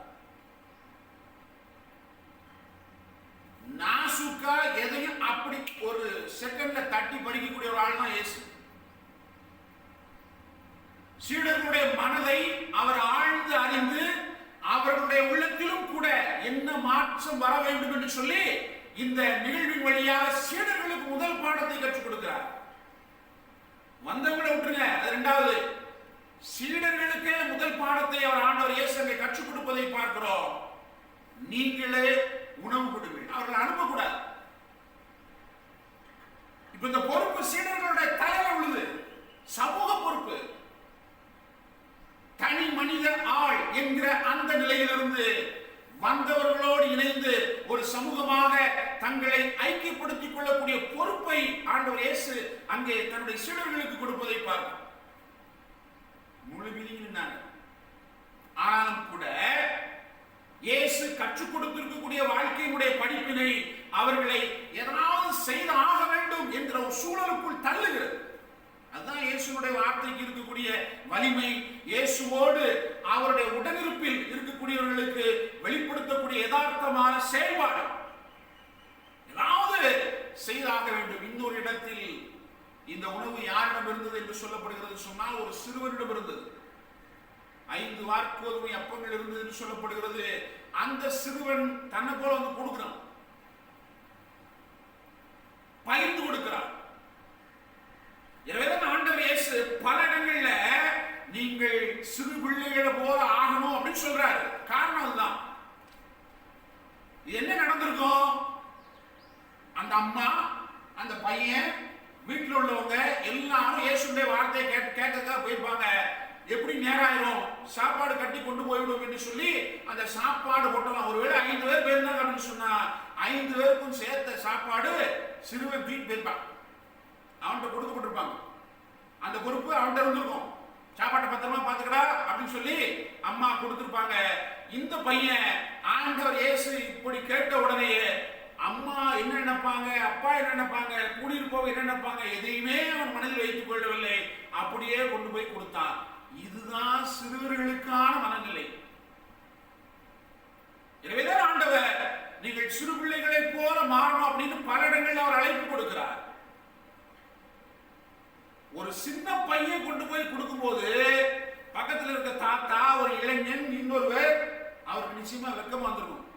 நாசுக்கா எதையும் அப்படி ஒரு செகண்ட்ல தட்டி பறிக்கக்கூடிய ஒரு ஆள் தான் இயேசு. சீடர்களுடைய மனதை அவர் ஆழ்ந்து அறிந்து அவர்களுடைய உள்ளத்திலும் கூட என்ன மாற்றம் வர வேண்டும் என்று சொல்லி இந்த நிகழ்வின் வழியாக சீடர்களுக்கு முதல் பாடத்தை கற்றுக் கொடுக்கிறார். வந்தவங்களை விட்டுருங்க, அது இரண்டாவது. சீடர்களுக்கு முதல் பாடத்தை அவர் ஆண்டவர் இயேசு அங்கே கற்றுக் கொடுப்பதை பார்க்கிறோம். நீங்களே உணவு கொடுங்கள், அவர்களை அனுப்பக்கூடாது. இப்ப இந்த பொறுப்பு சீடர்களுடைய தலையில உள்ளது, சமூக பொறுப்பு. தனி மனித ஆள் என்கிற அந்த நிலையிலிருந்து வந்தவர்களோடு இணைந்து ஒரு சமூகமாக தங்களை ஐக்கியப்படுத்திக் கொள்ளக்கூடிய பொறுப்பை ஆண்டவர் இயேசு அங்கே தன்னுடைய சீடர்களுக்கு கொடுப்பதை பார்க்கிறோம். முழு விதியினாங்க. ஆனாலும் கூட இயேசு கற்றுக் கொடுத்திருக்கக்கூடிய வாழ்க்கையினுடைய படிப்பினை அவர்களை ஏதாவது செய்து ஆக வேண்டும் என்கிற ஒரு சூழலுக்குள் தள்ளுகிறது. அதுதான் இயேசுடைய வார்த்தைக்கு இருக்கக்கூடிய வலிமை. இயேசுவோடு அவருடைய உடனிருப்பில் இருக்கக்கூடியவர்களுக்கு வெளிப்படுத்தக்கூடிய யதார்த்தமான செயல்பாடு. ஏதாவது செய்தாக வேண்டும். இன்னொரு இடத்தில் இந்த உணவு யாரிடம் இருந்தது என்று சொல்லப்படுகிறது சொன்னால், ஒரு சிறுவனிடம் இருந்தது. 5 வார்கோதுமை அப்பங்கள் இருந்தது என்று சொல்லப்படுகிறது. அந்த சிறுவன் தன்னை போல வந்து கொடுக்கிறான், பகிர்ந்து கொடுக்கிறான். எனவேதான் ஆண்டவர் இயேசு பல இடங்கள்ல நீங்கள் சிறு பிள்ளைகளை போல ஆகணும் அப்படின்னு சொல்றாரு. காரணம் அதுதான். என்ன நடந்திருக்கும்? அந்த அம்மா, அந்த பையன், வீட்டில் உள்ளவங்க எல்லாரும் இயேசுடைய வார்த்தையை கேட்க போயிருப்பாங்க. எப்படி நேராயிரும், சாப்பாடு கட்டி கொண்டு போய்விடும் என்று சொல்லி அந்த சாப்பாடு போட்டலாம். ஒருவேளை 5 பேர் போயிருந்தாங்க அப்படின்னு சொன்னா 5 பேருக்கும் சேர்த்த சாப்பாடு சிறுவன் வீட்டு போயிருப்பான், அவன்கிட்ட கொடுக்கப்பட்டிருப்பாங்க. அந்த பொறுப்பு அவன்கிட்ட இருந்திருக்கும். சாப்பாட்டை பத்திரமா பாத்துக்கடா அப்படின்னு சொல்லி அம்மா கொடுத்திருப்பாங்க. இந்த பையன் ஆண்டவர் இயேசு இப்படி கேட்ட உடனே அம்மா என்ன நினைப்பாங்க, அப்பா என்ன நினைப்பாங்க, கூடியிருப்பவங்க என்ன நினைப்பாங்க, எதையுமே அவன் மனதில் வைத்துக் கொள்ளவில்லை. அப்படியே கொண்டு போய் கொடுத்தான். இதுதான் சிறுவர்களுக்கான மனநிலை. எனவேதான் ஆண்டவர் நீங்கள் சிறு பிள்ளைகளை போல மாறணும் அப்படின்னு பல இடங்களில் அவர் அழைப்பு கொடுக்கிறார். ஒரு சின்ன பையன் கொண்டு போய் கொடுக்கும்போது பக்கத்தில் இருக்க தாத்தா, ஒரு இளைஞன், இன்னொருவர், அவருக்கு நிச்சயமா வெக்கமா வந்திருக்கும்.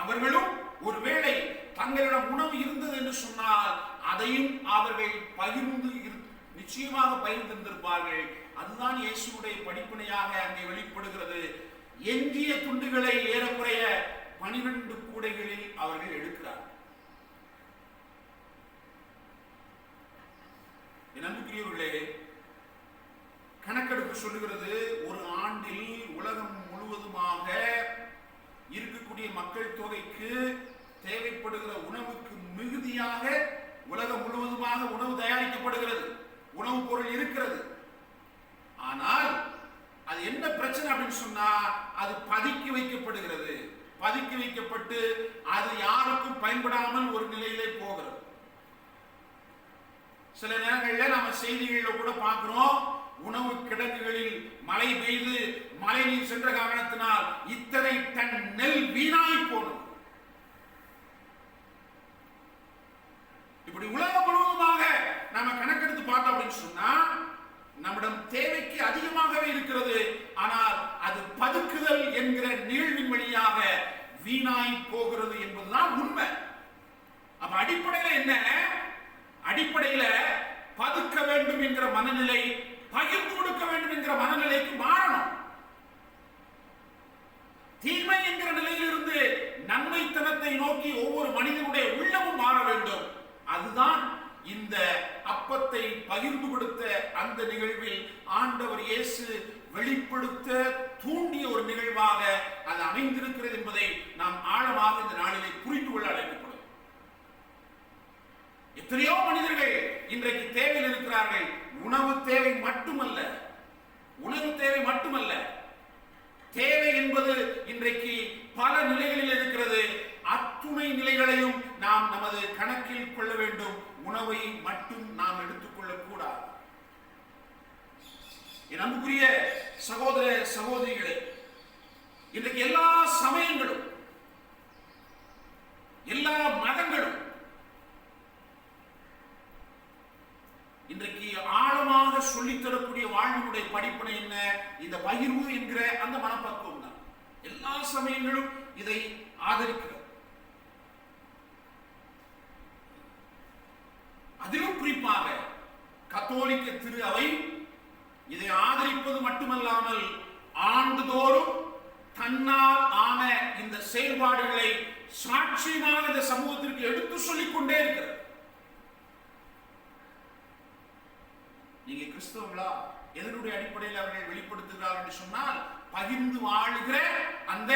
அவர்களும் ஒருவேளை தங்களிடம் உணவு இருந்தது என்று சொன்னால் அதையும் அவர்கள் நிச்சயமாக பகிர்ந்திருப்பார்கள். அதுதான் இயேசுடைய படிப்பினையாக அங்கே வெளிப்படுகிறது. எஞ்சிய துண்டுகளை ஏறக்குறைய 12 கூடைகளில் அவர்கள் எடுக்கிறார். அன்புக்குரியவர்களே, கணக்கெடுப்பு சொல்லுகிறது, ஒரு ஆண்டில் உலகம் முழுவதுமாக இருக்கக்கூடிய மக்கள் தொகைக்கு தேவைப்படுகிற உணவுக்கு மிகுதியாக உலகம் முழுவதுமாக உணவு தயாரிக்கப்படுகிறது, உணவுப் பொருள் இருக்கிறது. ஆனால் அது என்ன பிரச்சனை அப்படின்னு சொன்னா, அது பதுக்கி வைக்கப்படுகிறது. பதுக்கி வைக்கப்பட்டு அது யாருக்கும் பயன்படாமல் ஒரு நிலையிலே போகிறது. சில நேரங்களில் நாம செய்திகளில் கூட பார்க்கிறோம், உணவு கிடங்குகளில் மழை பெய்து மழை நீர் சென்ற காரணத்தினால் இத்தனை டன் நெல் வீணாய் போனது. இப்படி உலகம் முழுவதுமாக நாம கணக்கெடுத்து பார்த்தோம் அப்படின்னு சொன்னா நம்மிடம் தேவைக்கு அதிகமாகவே இருக்கிறது. ஆனால் அது பதுக்குதல் என்கிற நீழ்வின் வழியாக வீணாய் போகிறது என்பதுதான் உண்மை. அப்ப அடிப்படையில் என்ன? அடிப்படையில பதுக்க வேண்டும் என்கிற மனநிலை பகிர்ந்து கொடுக்க வேண்டும் என்கிற மனநிலைக்கு மாறணும். தீமை என்கிற நிலையிலிருந்து நன்மைத்தனத்தை நோக்கி ஒவ்வொரு மனிதனுடைய உள்ளமும் மாற வேண்டும். அதுதான் இந்த அப்பத்தை பகிர்ந்து கொடுத்த அந்த நிகழ்வில் ஆண்டவர் இயேசு வெளிப்படுத்த தூண்டிய ஒரு நிகழ்வாக அது அமைந்திருக்கிறது என்பதை நாம் ஆழமாக இந்த நாளிலே புரிந்து கொள்ள அழைக்கப்படும். எத்தனையோ மனிதர்கள் இன்றைக்கு தேவையில் இருக்கிறார்கள். உணவு தேவை மட்டுமல்ல, உணவு தேவை மட்டுமல்ல, தேவை என்பது இன்றைக்கு பல நிலைகளில் இருக்கிறது. அத்துணை நிலைகளையும் நாம் நமது கணக்கில் கொள்ள வேண்டும். உணவை மட்டும் நாம் எடுத்துக்கொள்ளக் கூடாது. என் அன்புக்குரிய சகோதர சகோதரிகளே, இன்றைக்கு எல்லா சமயங்களும் எல்லா மதங்களும் இன்றைக்கு ஆழமாக சொல்லித்தரக்கூடிய வாழ்வினுடைய படிப்பினை என்ன? இந்த பகிர்வு என்கிற அந்த மனப்பக்குவம் தான். எல்லா சமயங்களும் இதை ஆதரிக்கிறது. அதிலும் குறிப்பாக கத்தோலிக்க திரு அவை இதை ஆதரிப்பது மட்டுமல்லாமல் ஆண்டுதோறும் தன்னால் ஆன இந்த செயல்பாடுகளை சாட்சியமாக இந்த சமூகத்திற்கு எடுத்து சொல்லிக் கொண்டே இருக்கிறது. நீங்க கிறிஸ்தவர்களா? எதனுடைய அடிப்படையில் அவர்கள் வெளிப்படுத்துகிறார்கள் என்று சொன்னால், பகிர்ந்து வாழுகிற அந்த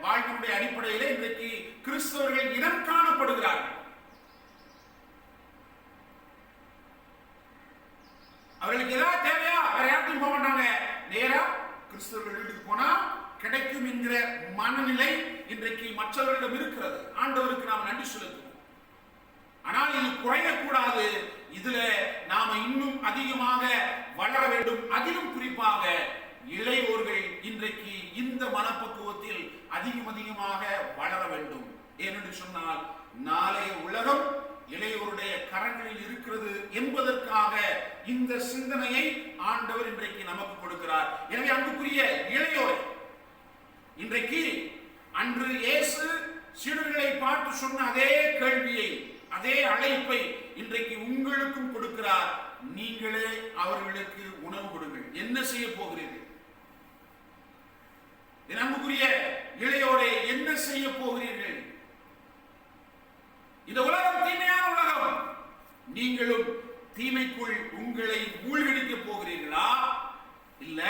வாழ்வினுடைய அடிப்படையில் இன்றைக்கு கிறிஸ்தவர்கள் இனம் காணப்படுகிறார்கள். அவர்களுக்கு ஏதாவது தேவையா வேற யாருக்கும் போக மாட்டாங்க, நேரா கிறிஸ்தவர்கள் வீட்டுக்கு போனா கிடைக்கும் என்கிற மனநிலை இன்றைக்கு மற்றவர்களிடம் இருக்கிறது. ஆண்டவருக்கு நாம் நன்றி செலுத்துவோம். ஆனால் இது குறையக்கூடாது. இதுல நாம இன்னும் அதிகமாக வளர வேண்டும். அதிலும் குறிப்பாக இளையோர்கள் இன்றைக்கு இந்த மனப்பக்குவத்தில் அதிகமாக வளர வேண்டும். ஏனென்று சொன்னால், நாளைய உலகம் இளையோருடைய கரங்களில் இருக்கிறது என்பதற்காக இந்த சிந்தனையை ஆண்டவர் இன்றைக்கு நமக்கு கொடுக்கிறார். எனவே அன்புக்குரிய இளையோரை, இன்றைக்கு அன்று இயேசு சீடர்களை பார்த்து சொன்ன அதே கேள்வியை, அதே அழைப்பை இன்றைக்கு உங்களுக்கும் கொடுக்கிறார். நீங்களே அவர்களுக்கு உணவு கொடுங்கள். என்ன செய்ய போகிறீர்கள்? அன்புக்குரிய இளையோரை, என்ன செய்ய போகிறீர்கள்? இந்த உலகம் தீமையான உலகம். நீங்களும் தீமைக்குள் உங்களை மூழ்கடிக்க போகிறீர்களா? இல்ல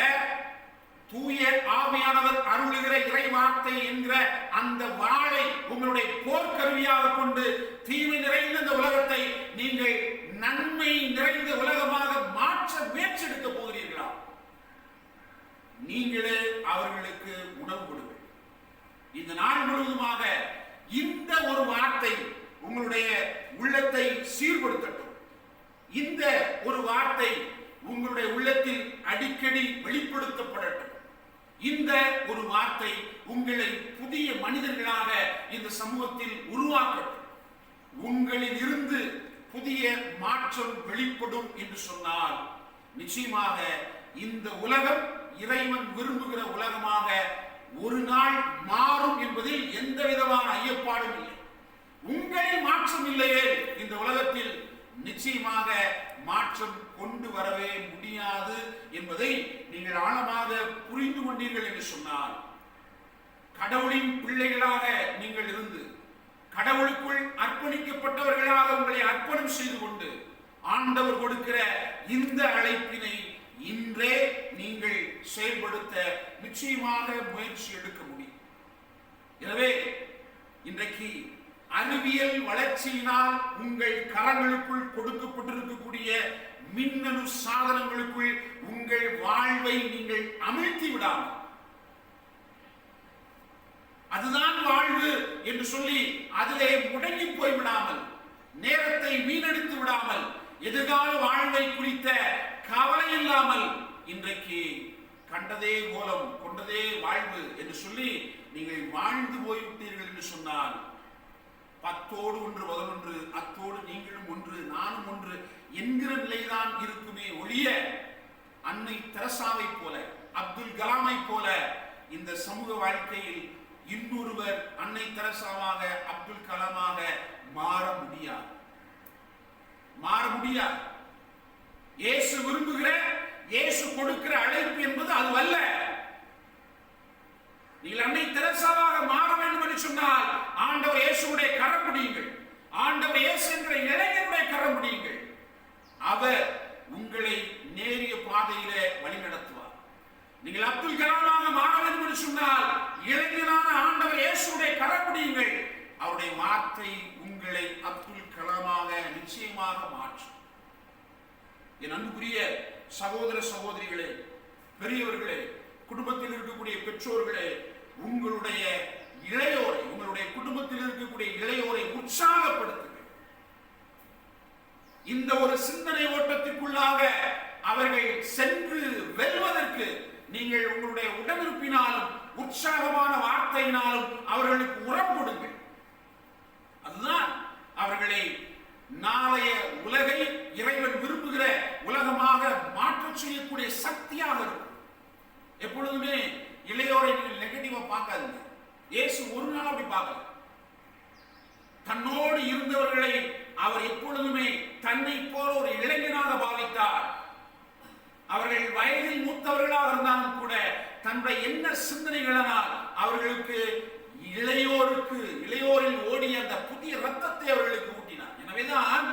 தூய ஆவியானவர் அருளுகிற இறை வார்த்தை என்கிற அந்த வாளை உங்களுடைய போர்க்கருவியாக கொண்டு தீமை நிறைந்த இந்த உலகத்தை நீங்கள் நன்மை நிறைந்த உலகமாக மாற்ற முயற்சி எடுக்க போகிறீர்களா? நீங்களே அவர்களுக்கு உணவு கொடுங்கள். இந்த நாள் முழுவதுமாக இந்த ஒரு வார்த்தை உங்களுடைய உள்ளத்தை சீர்படுத்தட்டும். இந்த ஒரு வார்த்தை உங்களுடைய உள்ளத்தில் அடிக்கடி வெளிப்படுத்தப்படட்டும். இந்த ஒரு வார்த்தை உங்களை புதிய மனிதர்களாக இந்த சமூகத்தில் உருவாக்கட்டும். உங்களில் இருந்து புதிய மாற்றம் வெளிப்படும் என்று சொன்னால் நிச்சயமாக இந்த உலகம் இறைவன் விரும்புகிற உலகமாக ஒரு நாள் மாறும் என்பதில் எந்த விதமான ஐயப்பாடும் இல்லை. உங்களில் மாற்றம் இல்லையே இந்த உலகத்தில் நிச்சயமாக மாற்றம் கொண்டு வரவே முடியாது என்பதை நீங்கள் ஆழமாக புரிந்து கொண்டீர்கள் என்று சொன்னால், கடவுளின் பிள்ளைகளாக நீங்கள் இருந்து கடவுளுக்குள் அர்ப்பணிக்கப்பட்டவர்களாக உங்களை அர்ப்பணம் செய்து கொண்டு ஆண்டவர் கொடுக்கிற இந்த அழைப்பினை இன்றே நீங்கள் செயல்படுத்த நிச்சயமாக முயற்சி எடுக்க முடியும். எனவே இன்றைக்கு அறிவியல் வளர்ச்சியினால் உங்கள் கரங்களுக்குள் கொடுக்கப்பட்டிருக்கக்கூடிய மின்னணு சாதனங்களுக்குள் உங்கள் வாழ்வை நீங்கள் அமிழ்த்தி விடாமல், அதுதான் வாழ்வு என்று சொல்லி அதிலே முடங்கி போய்விடாமல், நேரத்தை வீணடித்து விடாமல், எதிர்கால வாழ்வை குறித்த கவலை இல்லாமல் இன்றைக்கு கண்டதே கோலம் கொண்டதே வாழ்வு என்று சொல்லி நீங்கள் வாழ்ந்து போய்விட்டீர்கள் என்று சொன்னால், 10ஓடு 1 11 அத்தோடு நீங்களும் ஒன்று நானும் ஒன்று என்கிற நிலைதான் இருக்குமே ஒழிய, அன்னை தெரசாவை போல அப்துல் கலாமை போல இந்த சமூக வாழ்க்கையில் இன்னொருவர் அன்னை தெரசாவாக அப்துல் கலாமாக மாற முடியாது. இயேசு விரும்புகிற, இயேசு கொடுக்கிற அழைப்பு என்பது அது அல்ல. நீங்கள் அன்னை தெரசாவாக மாற வேண்டும் என்று சொன்னால் ஆண்டவர் இயேசுடைய கரம் பிடியுங்கள். ஆண்டவர் இயேசு என்கிற இளைஞருடைய கரம் பிடியுங்கள். அவர் உங்களை நேரிய பாதையிலே வழிநடத்துவார். நீங்கள் அப்துல் கலாமாக மாற வேண்டும் என்று சொன்னால் இளைஞரான ஆண்டவர் இயேசுடைய கரம் பிடியுங்கள். அவருடைய வார்த்தை உங்களை அப்துல் கலாமாக நிச்சயமாக மாற்றும். என் அன்புக்குரிய சகோதர சகோதரிகளே, பெரியவர்களே, குடும்பத்தில் இருக்கக்கூடிய பெற்றோர்களே, உங்களுடைய இளையோரை, உங்களுடைய குடும்பத்தில் இருக்கக்கூடிய இளையோரை உற்சாகப்படுத்துங்கள். இந்த ஒரு சிந்தனை ஓட்டத்திற்குள்ளாக அவர்கள் சென்று வெல்வதற்கு நீங்கள் உங்களுடைய உடனிருப்பினாலும் உற்சாகமான வார்த்தையினாலும் அவர்களுக்கு உரம் கொடுங்கள். அதுதான் அவர்களை நாளைய உலகை இறைவன் விரும்புகிற உலகமாக மாற்றம் செய்யக்கூடிய சக்தியாக இருக்கும். எப்பொழுதுமே இளையோரை நீங்கள் நெகட்டிவா பார்க்காதீங்க. இயேசு ஒரு நாள் அப்படி பார்க்கல. தன்னோடு இருந்தவர்களை அவர் எப்பொழுதுமே தன்னை போல ஒரு இளைஞனாக பாவித்தார். அவர்கள் வயதில் மூத்தவர்களாக இருந்தாலும் கூட தன்னுடைய என்ன சிந்தனைகளினால் அவர்களுக்கு இளையோரில் ஓடிய அந்த புதிய ரத்தத்தை அவர்களுக்கு ஊட்டினார். எனவேதான்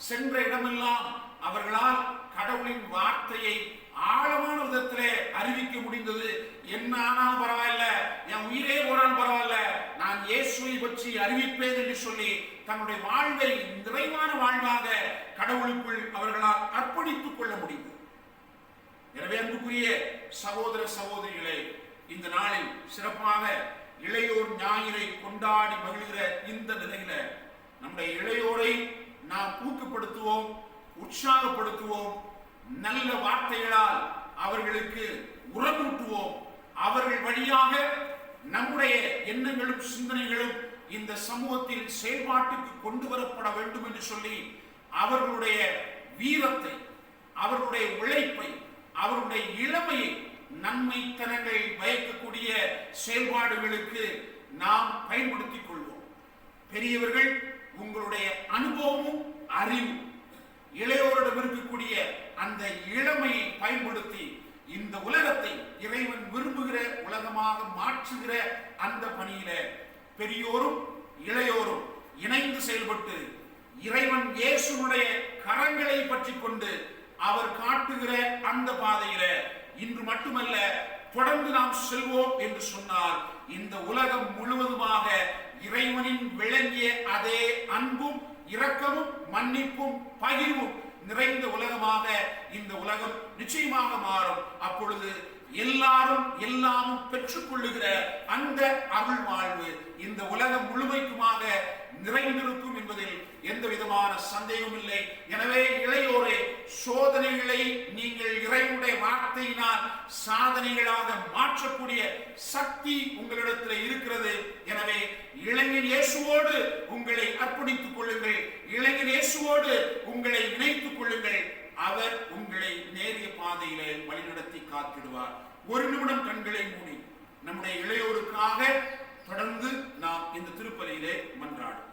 சென்ற இடமெல்லாம் அவர்களால் கடவுளின் வார்த்தையை ஆழமான விதத்திலே அறிவிக்க முடிந்தது. என்ன ஆனாலும் பரவாயில்ல, என் உயிரே போனாலும் பரவாயில்ல, நான் இயேசுவை பற்றி அறிவிப்பேன் என்று சொல்லி தன்னுடைய வாழ்வை நிறைவான வாழ்வாக கடவுளுக்குள் அவர்களால் அர்ப்பணித்துக் கொள்ள முடிந்தது. எனவே அன்புக்குரிய சகோதர சகோதரிகளே, இந்த நாளில் சிறப்பாக இளையோர் ஞாயிறை கொண்டாடி மகிழ்கிற இந்த நிலையில நம்முடைய இளையோரை நாம் ஊக்கப்படுத்துவோம், உற்சாகப்படுத்துவோம், நல்ல வார்த்தைகளால் அவர்களுக்கு உரமூட்டுவோம். அவர்கள் வழியாக நம்முடைய எண்ணங்களும் சிந்தனைகளும் இந்த சமூகத்தில் செயல்பாட்டுக்கு கொண்டு வரப்பட வேண்டும் என்று சொல்லி அவர்களுடைய வீரத்தை, அவர்களுடைய உழைப்பை, அவருடைய இளமையை நன்மைத்தனங்கள் பயக்கக்கூடிய செயல்பாடுகளுக்கு நாம் பயன்படுத்திக் கொள்வோம். பெரியவர்கள் உங்களுடைய அனுபவமும் அறிவும் இளையோரிடம் இருக்கக்கூடிய அந்த இளமையை பயன்படுத்தி இந்த உலகத்தை இறைவன் விரும்புகிற உலகமாக மாற்றுகிற அந்த பணியில பெரியோரும் இளையோரும் இணைந்து செயல்பட்டு இறைவன் இயேசுனுடைய கரங்களை பற்றி கொண்டு அவர் காட்டுகிற அந்த பாதையில இன்று மட்டுமல்ல தொடர்ந்து நாம் செல்வோம் என்று சொன்னால் இந்த உலகம் முழுவதுமாக இறைவனின் விளங்கிய அதே அன்பும் இரக்கமும் மன்னிப்பும் பகிர்வும் நிறைந்த உலகமாக இந்த உலகம் நிச்சயமாக மாறும். அப்பொழுது எல்லாரும் எல்லாமும் பெற்றுக் கொள்ளுகிற அந்த அருள் வாழ்வு இந்த உலகம் முழுமைக்குமாக நிறைந்திருக்கும் என்பதில் எந்த விதமான சந்தேகமும் இல்லை. எனவே இளையோரே சோதனைகளை நீங்கள் இறைவனுடைய வார்த்தையினால் சாதனைகளாக மாற்றக்கூடிய சக்தி உங்களிடத்தில் இருக்கிறது. எனவே இளைஞர் இயேசுவோடு உங்களை அர்ப்பணித்துக் கொள்ளுங்கள். இளைஞர் இயேசுவோடு உங்களை இணைத்துக் கொள்ளுங்கள். அவர் உங்களை நேரிய பாதையிலே வழிநடத்தி காத்திடுவார். ஒரு நிமிடம் கண்களை மூடி நம்முடைய இளையோருக்காக தொடர்ந்து நாம் இந்த திருப்பலியிலே மன்றாடுவோம்.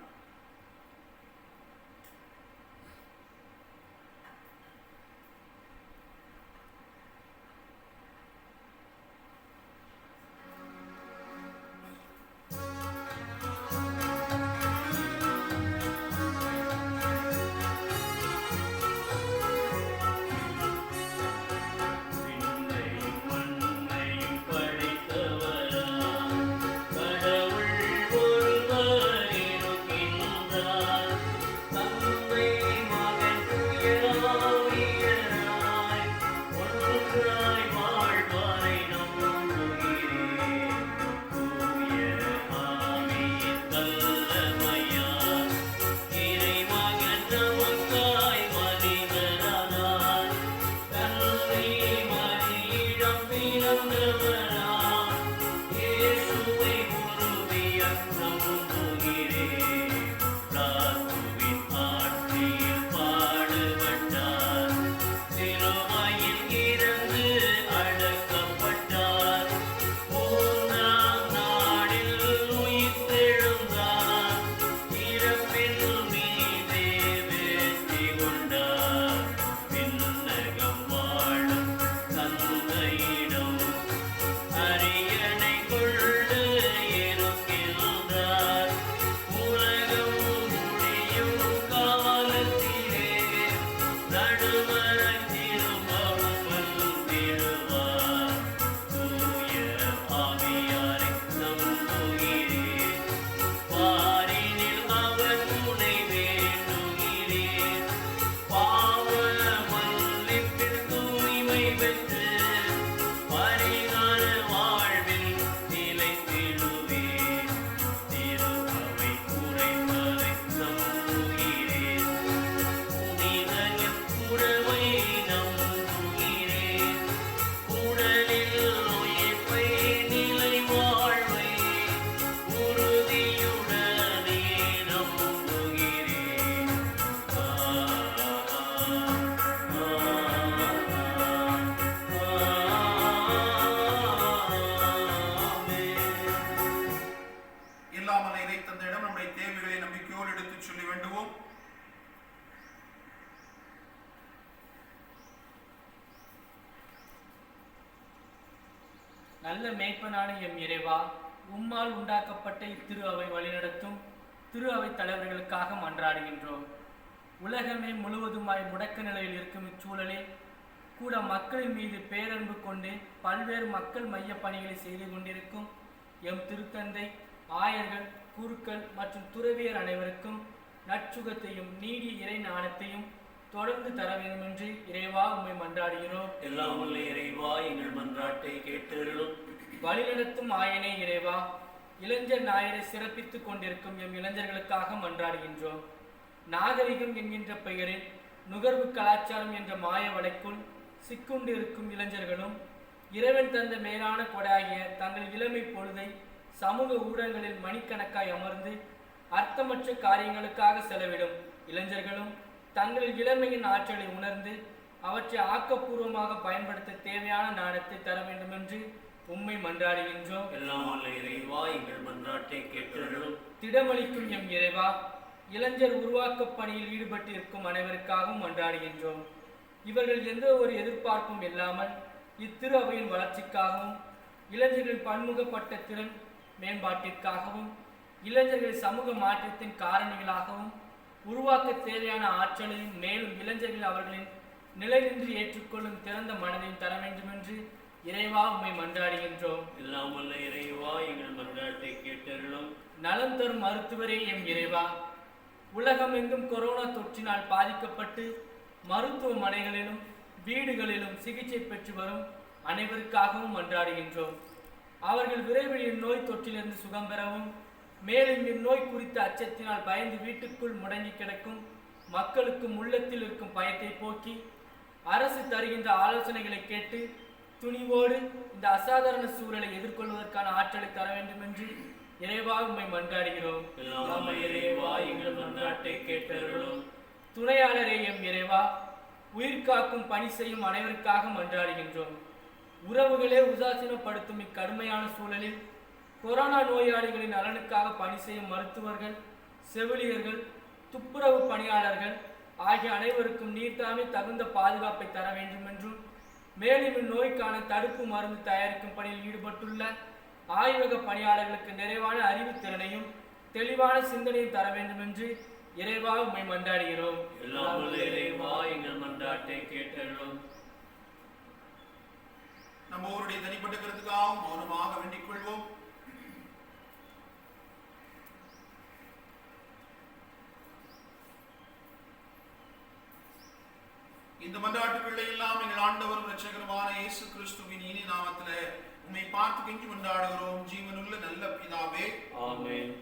நல்ல மேய்ப்பனான எம் இறைவா, உம்மால் உண்டாக்கப்பட்ட இத்திரு அவை வழிநடத்தும் திரு அவை தலைவர்களுக்காக மன்றாடுகின்றோம். உலகமே முழுவதுமாய் முடக்க நிலையில் இருக்கும் இச்சூழலில் கூட மக்களின் மீது பேரன்பு கொண்டு பல்வேறு மக்கள் மைய பணிகளை செய்து கொண்டிருக்கும் எம் திருத்தந்தை, ஆயர்கள், குருக்கள் மற்றும் துறவியர் அனைவருக்கும் நற்சுகத்தையும் நீடிய இறை ஞானத்தையும் தொடர்ந்து தர வேண்டும் என்று இறைவா உம்மை மன்றாடுகிறோம். எல்லாம் வல்ல இறைவா, எங்கள் மன்றாட்டை கேட்டருளும். வழிநடத்தும் ஆயனே இறைவா, இளைஞர் ஞாயிறை சிறப்பித்துக் கொண்டிருக்கும் எம் இளைஞர்களுக்காக மன்றாடுகின்றோம். நாகரிகம் என்கின்ற பெயரில் நுகர்வு கலாச்சாரம் என்ற மாய வலைக்குள் சிக்குண்டு இருக்கும் இளைஞர்களும் இறைவன் தந்த மேலான கொடாகிய தங்கள் இளமை பொழுதை சமூக ஊடகங்களில் மணிக்கணக்காய் அமர்ந்து அர்த்தமற்ற காரியங்களுக்காக செலவிடும் இளைஞர்களும் தங்களின் இளமையின் ஆற்றலை உணர்ந்து அவற்றை ஆக்கப்பூர்வமாக பயன்படுத்த தேவையான ஞானத்தை தர வேண்டும் என்று உம்மை மன்றாடுகின்றோம். எல்லாம் வல்ல இறைவா, எங்கள் மன்றாட்டை கேட்டருளும். திடமளிக்கும் எம் இறைவா, இளைஞர் உருவாக்க பணியில் ஈடுபட்டிருக்கும் அனைவருக்காகவும் மன்றாடுகின்றோம். இவர்கள் எந்த ஒரு எதிர்பார்ப்பும் இல்லாமல் இத்திரு அவையின் வளர்ச்சிக்காகவும் இளைஞர்களின் பன்முகப்பட்ட திறன் மேம்பாட்டிற்காகவும் இளைஞர்கள் சமூக மாற்றத்தின் காரணிகளாகவும் உருவாக்க தேவையான ஆற்றலையும் மேலும் இளைஞர்கள் அவர்களின் நிலைநின்று ஏற்றுக்கொள்ளும் திறந்த மனதையும் தர வேண்டும் என்று இறைவா உம்மை மன்றாடுகின்றோம். எல்லாம் வல்ல இறைவா, எங்கள் மன்றாட்டை கேட்டருளும். நலம் தரும் மருத்துவரே எம் இறைவா, உலகமெங்கும் கொரோனா தொற்றினால் பாதிக்கப்பட்டு மருத்துவமனைகளிலும் வீடுகளிலும் சிகிச்சை பெற்று வரும் அனைவருக்காகவும் மன்றாடுகின்றோம். அவர்கள் விரைவில் இந்நோய் தொற்றிலிருந்து சுகம் பெறவும் மேலும் இந்நோய் குறித்த அச்சத்தினால் பயந்து வீட்டுக்குள் முடங்கி கிடக்கும் மக்களுக்கும் உள்ளத்தில் இருக்கும் பயத்தை போக்கி அரசு தருகின்ற ஆலோசனைகளை கேட்டு துணிவோடு இந்த அசாதாரண சூழலை எதிர்கொள்வதற்கான ஆற்றலை தர வேண்டும் என்று இறைவா உம்மை மன்றாடுகிறோம். இறைவா எங்கள் மன்றாட்டை கேட்டருளும். துணையாளரே எம் இறைவா, உயிர் காக்கும் பணி செய்யும் அனைவருக்காக மன்றாடுகின்றோம். உறவுகளே உதாசீனப்படுத்தும் இக்கடுமையான சூழலில் கொரோனா நோயாளிகளின் நலனுக்காக பணி செய்யும் மருத்துவர்கள், செவிலியர்கள், துப்புரவு பணியாளர்கள் ஆகிய அனைவருக்கும் நீர்தாமே தகுந்த பாதுகாப்பை தர வேண்டும் என்றும், மேலும் இந்நோய்க்கான தடுப்பு மருந்து தயாரிக்கும் பணியில் ஈடுபட்டுள்ள ஆய்வக பணியாளர்களுக்கு நிறைவான அறிவுத்திறனையும் தெளிவான சிந்தனையும் தர வேண்டும் என்று இறைவா உம்மை மன்றாடுகிறோம். இறைவா எங்கள் மன்றாட்டை கேட்டருளும். நம்ம ஒருவருடைய தனிப்பட்ட கருத்துக்காகவும் மௌனமாக வேண்டிக் கொள்வோம். இந்த மன்றாட்டுக்களை எல்லாம் எங்கள் ஆண்டவரும் இரட்சகருமான இயேசு கிறிஸ்துவின் இனி நாமத்திலே உம்மை பார்த்து கெஞ்சி மன்றாடுகிறோம். ஜீவனுள்ள நல்ல பிதாவே, ஆமென்.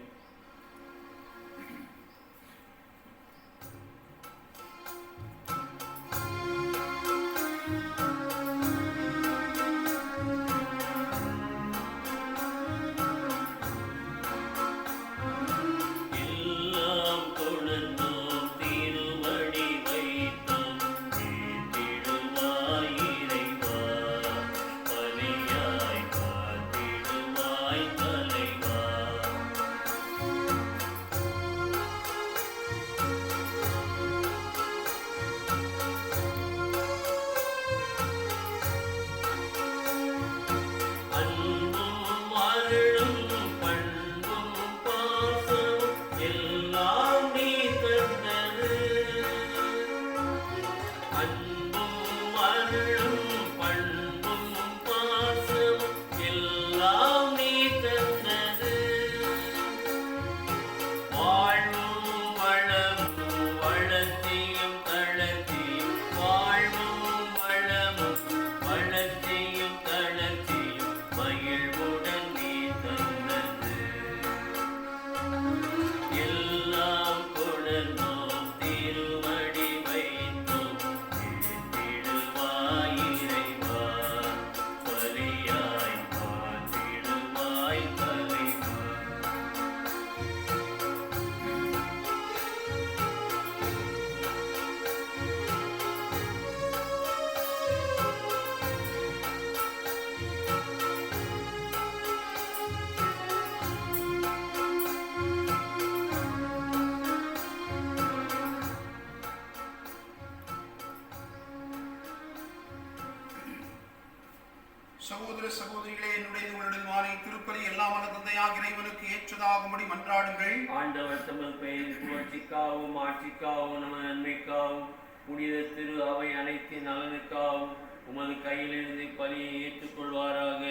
சகோதர சகோதரிகளே, என்னுடைய உங்களுடன் மாலை திருப்பலி எல்லாம் வல்ல தந்தையாக இறைவனுக்கு ஏற்றதாகும்படி மன்றாடுங்கள். ஆண்டவர் தமது பெயரின் புகழ்ச்சிக்காகவும் ஆட்சிக்காகவும் நமது நன்மைக்காகவும் புனித திரு அவை அனைத்தின் நலனுக்காகவும் உமது கையிலிருந்து பலியை ஏற்றுக்கொள்வாராக.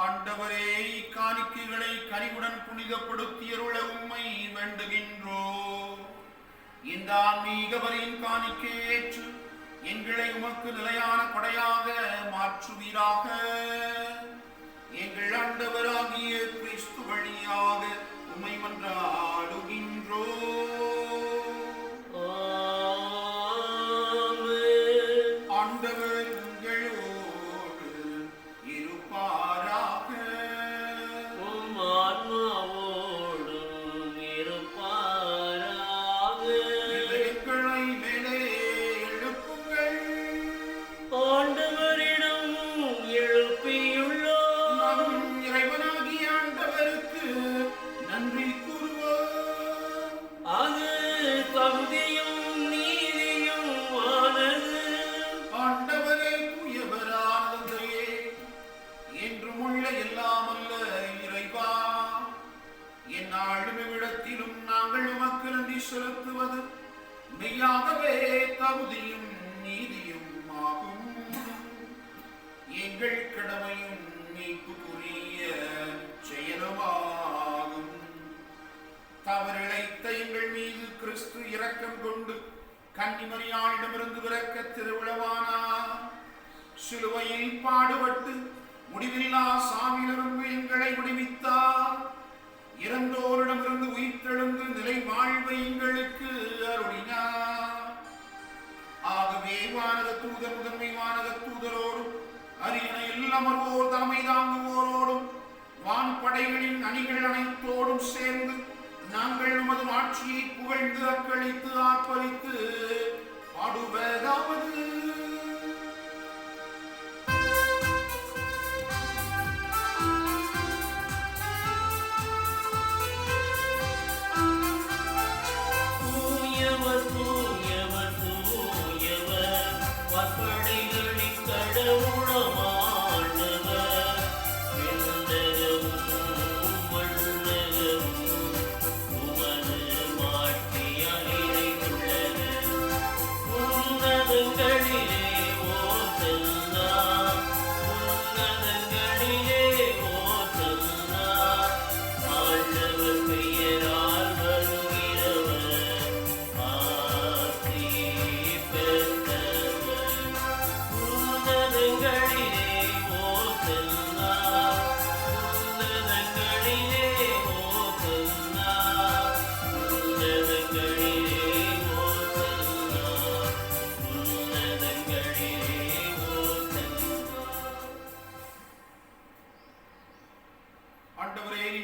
ஆண்டவரே, இக்காணிக்கைகளை கனிவுடன் புனிதப்படுத்தியருள உம்மை வேண்டுகின்றோம். இந்த ஆன்மீக பலியின் காணிக்கை ஏற்று எங்களை உமக்கு நிலையான கொடையாக மாற்றுவீராக. எங்கள் ஆண்டவராகிய கிறிஸ்து வழியாக உம்மை மன்றாடுகின்றோம். ஆண்டவர் உங்களோடு இருப்பாராக. உம் ஆன்மாவோடும் இருப்பாராக. இதயங்களை மேலே எழுப்புங்கள். ஆண்டவரிடம் எழுப்பியுள்ளோம். நம் இறைவனாகிய ஆண்டவருக்கு நன்றி கூறுவோம். அது தகுதியும் நீதியும் ஆனது. ஆண்டவரே, தூயவரான தந்தையே, என்றும் உள்ள எல்லாம் அல்ல இறைவா, எந்நாளும் இவ்விடத்திலும் நாங்கள் உமக்கு நன்றி செலுத்துவது மெய்யாகவே தகுதியும் நீதியும் ஆகும். எங்கள் கடமையும் மீட்புக்குரிய செயலுமாகும். தவறிழைத்த எங்கள் மீது கிறிஸ்து இரக்கம் கொண்டு கன்னிமரியாளிடமிருந்து விலக்க திருவிழவானார். சிலுவையில் பாடுபட்டு முடிவில்லா சாவிலிருந்து எங்களை விடுவித்தார். இறந்தோரிடமிருந்து உயிர்த்தெழுந்து நிலை வாழ்வை எங்களுக்கு அருளினார். ஆகவே வானக தூதர் முதன்மை வானக தூதரோடும் அரியணை எல்லமர்வோர் தலைமை தாங்குவோரோடும் வான்படைகளின் அணிகள் அனைத்தோடும் சேர்ந்து நாங்கள் உமது ஆட்சியை புகழ்ந்து அக்களித்து ஆர்ப்பரித்து பாடுவதாவது.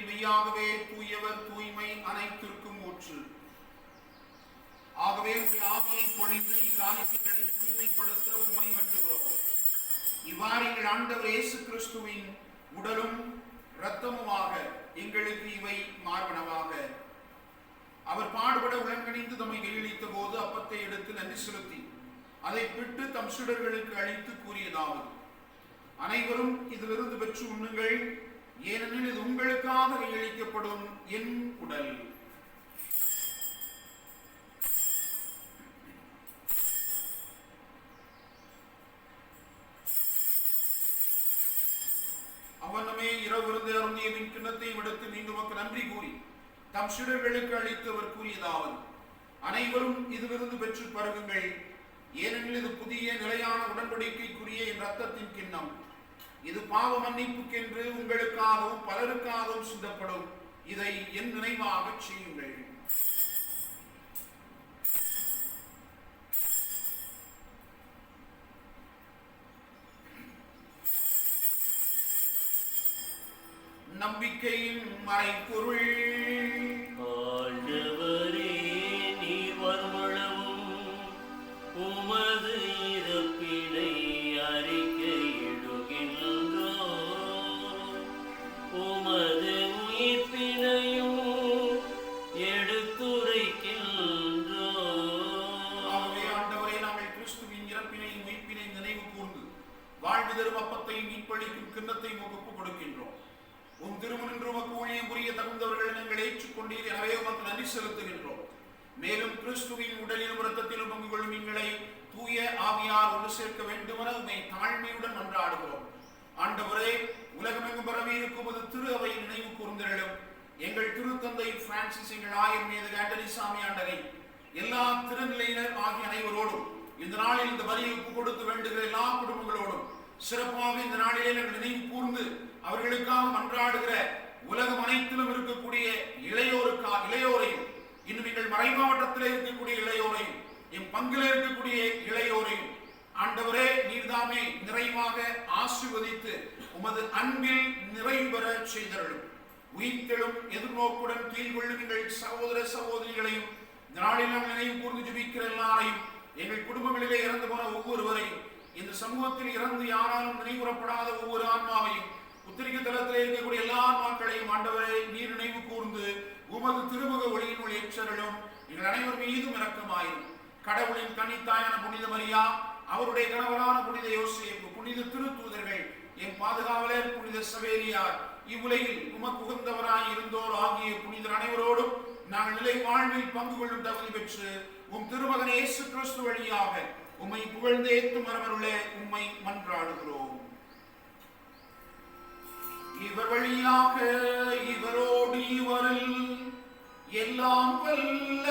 மெய்யாகவே தூயவர், தூய்மை அனைத்திற்கும் ஊற்று. ஆகவே ஆவியை பொழிந்து இக்காணிக்கைகளை தூய்மைப்படுத்த உம்மை வேண்டுகிறோம். இவ்வாறு எங்கள் ஆண்டவர் இயேசு கிறிஸ்துவின் உடலும் இரத்தமுமாக எங்களுக்கு இவை மார்பனவாக. அவர் பாடுபட உலங்கணிந்து தம்மை கையளித்த போது அப்பத்தை எடுத்து நன்றி செலுத்தி அதை பிட்டு தம் சீடர்களுக்கு அளித்து கூறியதாவது: அனைவரும் இதிலிருந்து பெற்று உண்ணுங்கள், ஏனெனில் இது உங்களுக்காக கையளிக்கப்படும் என் உடல். அவனமே இரவு விருந்து அருந்திய மின் கிண்ணத்தை விடுத்து மீண்டும் நன்றி கூறி தம் சீடர்களுக்கு அளித்து அவர் கூறியதாவது: அனைவரும் இதிலிருந்து பெற்று பருகுங்கள், ஏனெனில் இது புதிய நிலையான உடன்படிக்கைக்குரிய என் இரத்தத்தின் கிண்ணம். இது பாவ மன்னிப்புக்கென்று உங்களுக்காகவும் பலருக்காகவும் சிந்தப்படும். இதை என் நினைவாக செய்யுங்கள். நம்பிக்கையின் மறைபொருள். ஆண்டவரே, நீர் வருமளவும் உமது இறப்பினை அறிக்கையிடுகின்றோம், உமது உயிர்ப்பினையும் எடுத்துரைக்கின்றோம். ஆகவே ஆண்டவரே, நாங்கள் கிறிஸ்துவின் இறப்பினையும் உயிர்ப்பினை நினைவு கூர்ந்து வாழ்வு தரும் அப்பத்தையும் மீட்பளிக்கும் கிண்ணத்தையும் ஒப்புக் கொடுக்கின்றோம். உம் திருமணன்று உமக்கு ஊழியம் புரிய தகுந்தவர்கள் நாங்கள் ஏற்றுக்கொண்டீர், எனவே உமக்கு நன்றி செலுத்துகின்றோம். மேலும் கிறிஸ்துவின் உடலிலும் இரத்தத்திலும் பங்கு கொள்ளும் எங்களை தூய ஆவியார் ஒன்று சேர்க்க வேண்டுமென உம்மை தாழ்மையுடன் மன்றாடுகிறோம். ஆண்டவரே, உலகமெங்கும் பரவி இருக்கும் ஒரு திரு அவை நினைவு கூர்ந்தருளும். எங்கள் திருத்தந்தை பிரான்சிஸ், எங்கள் ஆயர் மீது ஆண்டனி சாமி ஆண்டரை, எல்லா திருநிலையினர் ஆகிய அனைவரோடும் இந்த நாளில் இந்த வரியை ஒப்பு கொடுத்து வேண்டுகிற எல்லா குடும்பங்களோடும் சிறப்பாக இந்த நாளிலே நாங்கள் நினைவு கூர்ந்து அவர்களுக்காக மன்றாடுகிற உலகம் அனைத்திலும் இருக்கக்கூடிய இளையோரையும், இன்னும் எங்கள் மறைமாவட்டத்தில் இருக்கக்கூடிய இளையோரையும், என் பங்கில் இருக்கக்கூடிய இளையோரையும் ஆண்டவரே நீர்தாமே நிறைவாக ஆசீர்வதித்து உமது அன்பில் நிறைவு பெற செய்தருளும். உயிர்த்தெழும் எதிர்நோக்குடன் கீழ்கொள்ளும் எங்கள் சகோதர சகோதரிகளையும், இந்த நாளில் நாங்கள் நினைவு கூர்ந்து ஜெபிக்கிற எல்லாரையும், எங்கள் குடும்பங்களிலே இறந்து போன ஒவ்வொருவரையும், இந்த சமூகத்தில் இறந்து யாராலும் நினைவுறப்படாத ஒவ்வொரு ஆன்மாவையும், உத்திரிக்க தளத்திலே இருக்கக்கூடிய எல்லா ஆன்மாக்களையும் ஆண்டவரை நீர் நினைவு கூர்ந்து உமது திருமுக ஒளியினுள் ஏற்றருளும். எங்கள் அனைவர் மீதும் இரக்கமாயும். கடவுளின் கன்னித்தாயான புனித மரியா, அவருடைய கணவரான புனித யோசேப்பு, புனித திருத்தூதர்கள், என் பாதுகாவலர் புனித சவேரியார், இவ்வுலகில் உமக்கு உகந்தவராய் இருந்தோர் ஆகிய புனிதர் அனைவரோடும் நாங்கள் நிலை வாழ்வில் பங்கு கொள்ளும் தகுதி பெற்று உம் திருமகன் இயேசு கிறிஸ்து வழியாக உம்மை புகழ்ந்தேத்தும் மரமருளே உம்மை மன்றாடுகிறோம். இவர் வழியாக இவரோடு இவரில் எல்லாம் வல்ல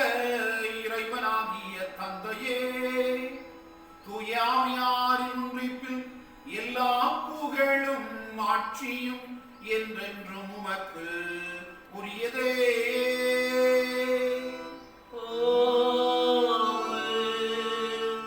இறைவனாகிய தந்தையே, தூய ஆவியாரின் ஒன்றிப்பில் எல்லா புகழும் ஆட்சியும் என்றென்றும் உமக்கு உரியதே. ஆமென்.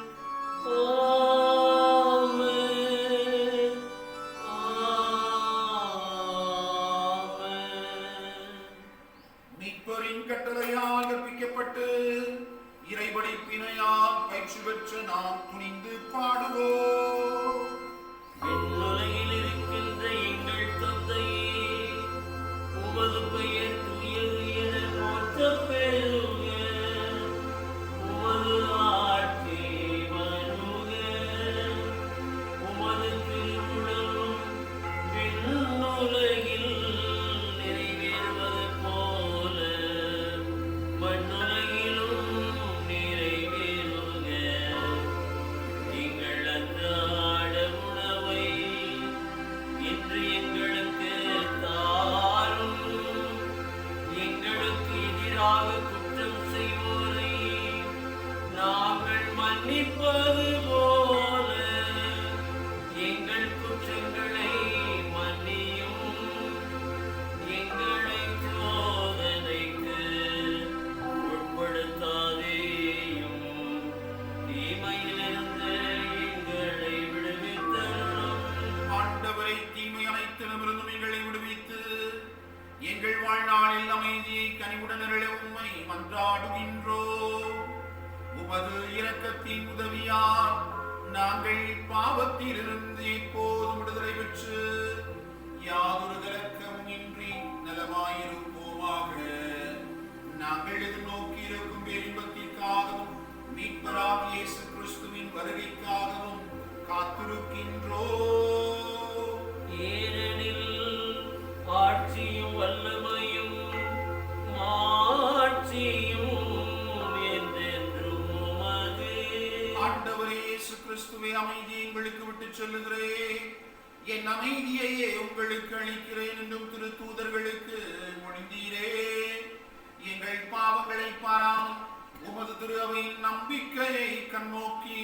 கிறிஸ்துவின் உதவியால் நாங்கள் பாவத்திலிருந்து இப்போதும் விடுதலை பெற்று யாதொரு கலக்கமும் இன்றி நலமாயிருப்போமாக. நாங்கள் எதிர்நோக்கி இருக்கும் இன்பத்திற்காகவும் மீட்பராகிய இயேசு கிறிஸ்துவின் வருகைக்காகவும் காத்திருக்கின்றோம். ஏனெனில் ஆட்சியும் வல்லமையும் மாட்சியும் என்றென்றும் உமதே. ஆண்டவரே இயேசு கிறிஸ்துவே, அமைதியை உங்களுக்கு விட்டுச் செல்லுகிறேன், என் அமைதியையே உங்களுக்கு அளிக்கிறேன் என்றும் திருத்தூதர்களுக்கு மொழிந்தீரே. எங்கள் பாவங்களை பாராமல் உமது திரு அவையின் நம்பிக்கையை கண்ணோக்கி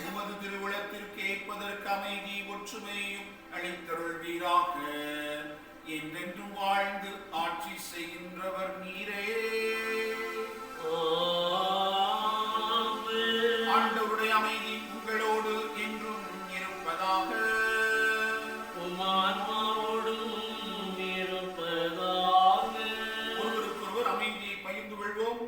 உமது திருவுளத்திற்கு ஏற்பதற்கு அமைதி ஒற்றுமையும் அளித்தருள்வீராக. என்றென்றும் வாழ்ந்து ஆட்சி செய்கின்றவர் நீரே. ஆண்டவருடைய அமைதி உங்களோடு என்றும் இருப்பதாக. ஒருவருக்கொருவர் அமைதியை பகிர்ந்து கொள்வோம்.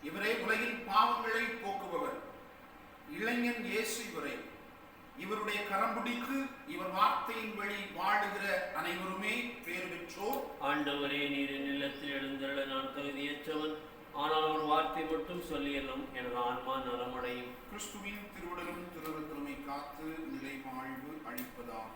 இவரே உலகின் பாவங்களை போக்குபவர். இளைஞன் இயேசு இவரே. இவருடைய கரம் பிடித்து இவர் வார்த்தையின் வழி வாழுகிற அனைவருமே பேர் பெற்றோர். ஆண்டவரே, நீர் என் இல்லத்தில் எழுந்தருள நான் தகுதியற்றவன். ஆனால் ஒரு வார்த்தை மட்டும் சொல்லியலும் எனது ஆன்மா நலமடையும். கிறிஸ்துவின் திருவுடலும் திருரத்தலுமை காத்து நிலை வாழ்வு அளிப்பதாக.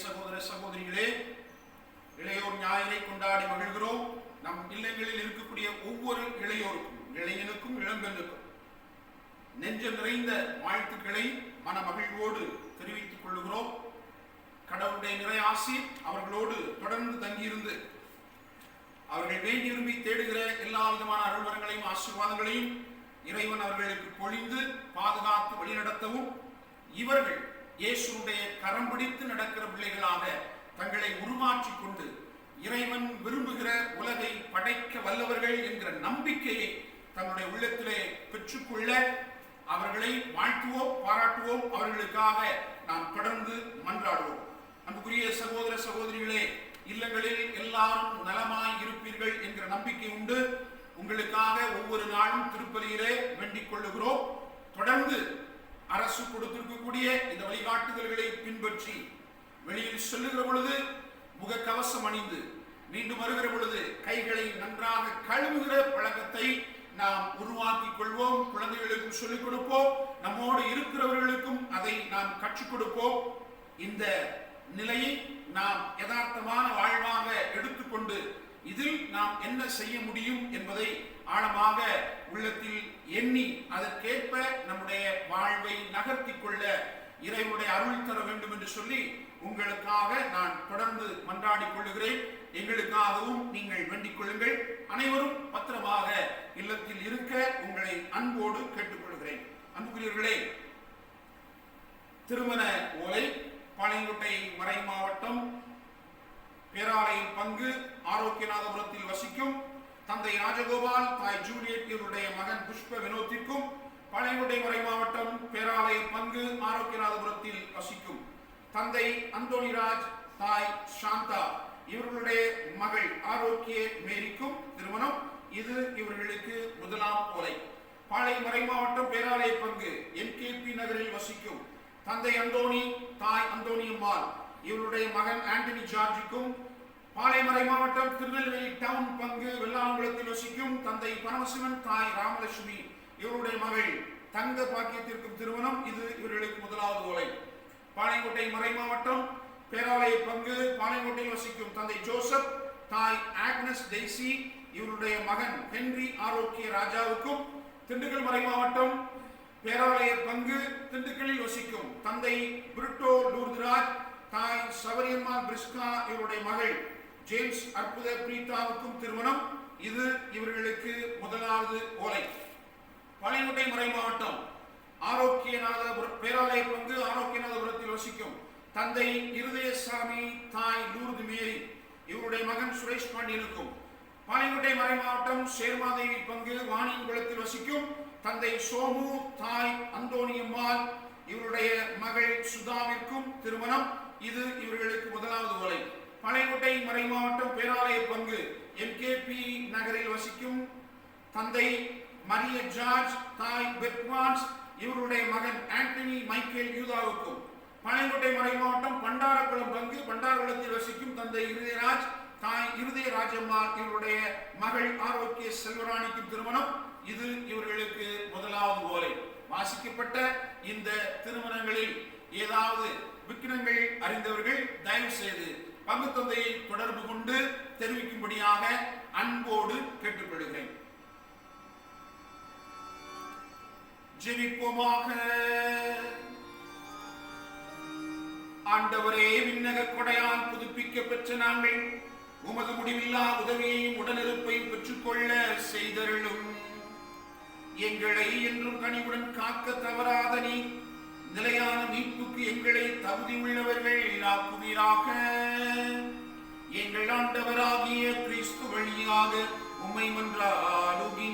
சகோதர சகோதரிகளே, இளையோர் ஞாயிறை கொண்டாடி மகிழ்கிறோம். நம் இல்லங்களில் இருக்கக்கூடிய ஒவ்வொரு இளையோருக்கும், இளைஞனுக்கும் இளம்பெண்ணுக்கும் நெஞ்சம் நிறைந்த வாழ்த்துக்களை மன மகிழ்வோடு தெரிவித்துக் கொள்கிறோம். கடவுளுடைய நிறை ஆசி அவர்களோடு தொடர்ந்து தங்கியிருந்து அவர்கள் வேண்டி விரும்பி தேடுகிற எல்லா விதமான அருள்வரங்களையும் ஆசீர்வாதங்களையும் இறைவன் அவர்களுக்கு பொழிந்து பாதுகாத்து வழிநடத்தவும், இவர்கள் இயேசுடைய கரம் பிடித்து நடக்கிற பிள்ளைகளாக தங்களை உருமாற்றிக் கொண்டு இறைவன் விரும்புகிற உலகை படைக்க வல்லவர்கள் என்கிற நம்பிக்கையை தன்னுடைய உள்ளத்திலே பெற்றுக்கொள்ள அவர்களை வாழ்த்துவோம், பாராட்டுவோம். அவர்களுக்காக நாம் தொடர்ந்து மன்றாடுவோம். அன்புக்குரிய சகோதர சகோதரிகளே, இல்லங்களில் எல்லாரும் நலமாய் இருப்பீர்கள் என்கிற நம்பிக்கை உண்டு. உங்களுக்காக ஒவ்வொரு நாளும் திருப்பலியிலே வேண்டிக் கொள்ளுகிறோம். தொடர்ந்து அரசு கொடுத்திருக்கக்கூடிய இந்த வழிகாட்டுதல்களை பின்பற்றி வெளியில் செல்லுகிற பொழுது முகக்கவசம் அணிந்து, மீண்டும் வருகிற பொழுது கைகளை நன்றாக கழுவுகிற பழக்கத்தை நாம் உருவாக்கிக் கொள்வோம். குழந்தைகளுக்கும் சொல்லிக் கொடுப்போம். நம்மோடு இருக்கிறவர்களுக்கும் அதை நாம் கற்றுக் கொடுப்போம். இந்த நிலையை நாம் யதார்த்தமான வாழ்வாக எடுத்துக்கொண்டு இதில் நாம் என்ன செய்ய முடியும் என்பதை ஆழமாக உள்ளத்தில் எண்ணி அதற்கேற்ப நம்முடைய வாழ்வை நகர்த்திக் கொள்ள இறைவனுடைய அருள் தர வேண்டும் என்று சொல்லி உங்களுக்காக நான் தொடர்ந்து மன்றாடிக் கொள்ளுகிறேன். எங்களுக்காகவும் நீங்கள் வேண்டிக் கொள்ளுங்கள். அனைவரும் பத்திரமாக இல்லத்தில் இருக்க உங்களை அன்போடு கேட்டுக்கொள்கிறேன். அன்புக்குரியவர்களே, திருமண ஓலை பாளையங்கோட்டை மறை மாவட்டம் பேராலயம் பங்கு ஆரோக்கியநாதபுரத்தில் வசிக்கும் தந்தை ராஜகோபால், தாய் ஜூலியட் இவருடைய மகன் புஷ்ப வினோத்திற்கும், பாளையங்கோட்டை மறை மாவட்டம் பேராலய பங்கு ஆரோக்கியநாதபுரத்தில் வசிக்கும் தந்தை அந்தோணிராஜ், தாய் சாந்தா இவர்களுடைய மகள் ஆரோக்கிய மேரிக்கும் திருமணம். இது இவர்களுக்கு முதலாம் ஓலை. பாளை மறை மாவட்டம் பேராலய பங்கு MKP நகரில் வசிக்கும் தந்தை அந்தோணி, தாய் அந்தோணியம்மாள் இவருடைய மகன் ஆண்டனி ஜார்ஜுக்கும், பாளையமறை மாவட்டம் திருநெல்வேலி டவுன் பங்கு வெள்ளாங்குளத்தில் வசிக்கும் தந்தை பரமசிவன், தாய் ராமலட்சுமி இவருடைய மகள் தங்க பாக்கியத்திற்கும் திருமணம். இது இவர்களுக்கு முதலாவது ஓலை. பாளையங்கோட்டை மறை மாவட்டம் பேராலய பங்கு பாளையங்கோட்டையில் வசிக்கும் தந்தை ஜோசப், தாய் ஆக்னஸ் டெய்சி இவருடைய மகன் ஹென்றி ஆரோக்கிய ராஜாவுக்கும், திண்டுக்கல் மறை மாவட்டம் பேராலய பங்கு திண்டுக்கல்லில் வசிக்கும் தந்தை பிரிட்டோ லூர்துராஜ், தாய் சவரியம்மாள் பிரிஸ்கா இவருடைய மகள் ஜேம்ஸ் அற்புத பிரீதாவுக்கும் திருமணம். இது இவர்களுக்கு முதலாவது ஓலை. பாளையங்கோட்டை மறை மாவட்டம் ஆரோக்கியநாதபுரம் பேராலய பங்கு ஆரோக்கியநாதபுரத்தில் வசிக்கும் தந்தை இருதயசாமி, தாய் லூர்து மேரி இவருடைய மகன் சுரேஷ் பாண்டியனுக்கும், பாளையங்கோட்டை மறை மாவட்டம் சேர்மாதேவி பங்கு வாணியங்குளத்தில் வசிக்கும் தந்தை சோமு, தாய் அந்தோணியம்மாள் இவருடைய மகள் சுதாவிற்கும் திருமணம். இது இவர்களுக்கு முதலாவது ஓலை. பாளையங்கோட்டை மறை மாவட்டம் பேராலய பங்கு MKP நகரில் வசிக்கும் தந்தை மரிய ஜார்ஜ், தாய் பெர்வான்ஸ் இவருடைய மகன் ஆண்டனி மைக்கேல் யூதாவுக்கும், பாளையங்கோட்டை மறை மாவட்டம் பண்டாரக்குளம் பங்கு பண்டாரக்குளத்தில் வசிக்கும் தந்தை இருதயராஜ், தாய் இருதய ராஜம்மாள் இவருடைய மகள் ஆரோக்கிய செல்வராணிக்கும் திருமணம். இது இவர்களுக்கு முதலாவது ஓலை. வாசிக்கப்பட்ட இந்த திருமணங்களில் ஏதாவது விக்கினங்கள் அறிந்தவர்கள் தயவு செய்து பங்கு தந்தையை தொடர்பு கொண்டு தெரிவிக்கும்படியாக அன்போடு கேட்டுக்கொள்கிறேன். ஜெபிப்போமாக. ஆண்டவரே, விண்ணக கொடையால் புதுப்பிக்க பெற்ற நாங்கள் உமது முடிவில்லா உதவியையும் உடனிருப்பையும் பெற்றுக்கொள்ள செய்தருளும். எங்களை என்றும் கனிவுடன் காக்க தவறாத நீ நிலையான மீட்புக்கு எங்களை தகுதி உள்ளவர்கள் ஆக்குவீராக. எங்கள் ஆண்டவராகிய கிறிஸ்து வழியாக உம்மை மன்றாடுகின்றோம்.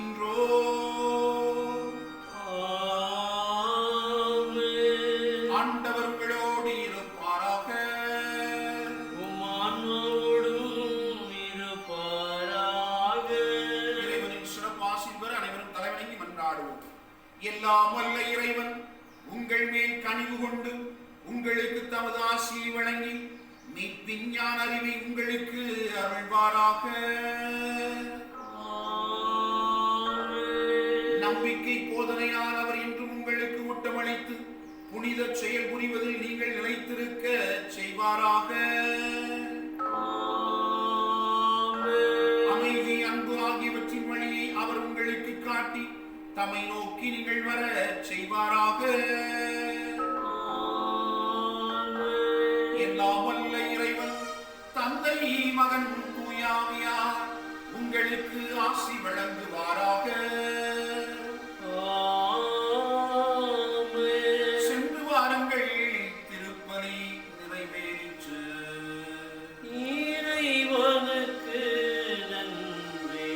ஆண்டவர் உங்களோடு இருப்பாராக. இறைவனின் சிறப்பாசில் பெற அனைவரும் தலைவணங்கி மன்றாடுவோம். எல்லாம் வல்ல இறைவன் உங்கள் மேல் கனிவு கொண்டு உங்களுக்கு தமது ஆசியை வழங்கி மீட்பின் ஞான அறிவை உங்களுக்கு அருள்வாராக. நம்பிக்கை போதனையால் அவர் என்றும் உங்களுக்கு ஊட்டமளித்து புனித செயல் புரிவதில் நீங்கள் நிலைத்திருக்க செய்வாராக. அமைதி, அன்பு ஆகியவற்றின் வழியை அவர் உங்களுக்கு காட்டி தம்மை நோக்கி நீங்கள் வர செய்வாராக. எல்லாம் வல்ல இறைவன் தந்தை, மகன், தூயாவியார் உங்களுக்கு ஆசி வழங்குவாராக. சென்று வாருங்கள், திருப்பலி நிறைவேறிற்று. இறைவனுக்கு நன்றி.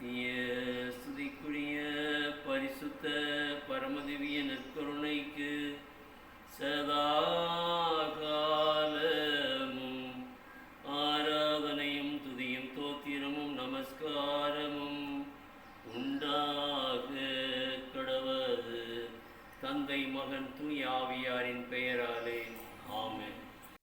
ஸ்துதிக்குரிய பரிசுத்த பரமதிவிய நற்கருணைக்கு சதா காலமும் ஆராதனையும் துதியும் தோத்திரமும் நமஸ்காரமும் உண்டாக கடவது தந்தை மகன் தூய் ஆவியாரின் பெயராலே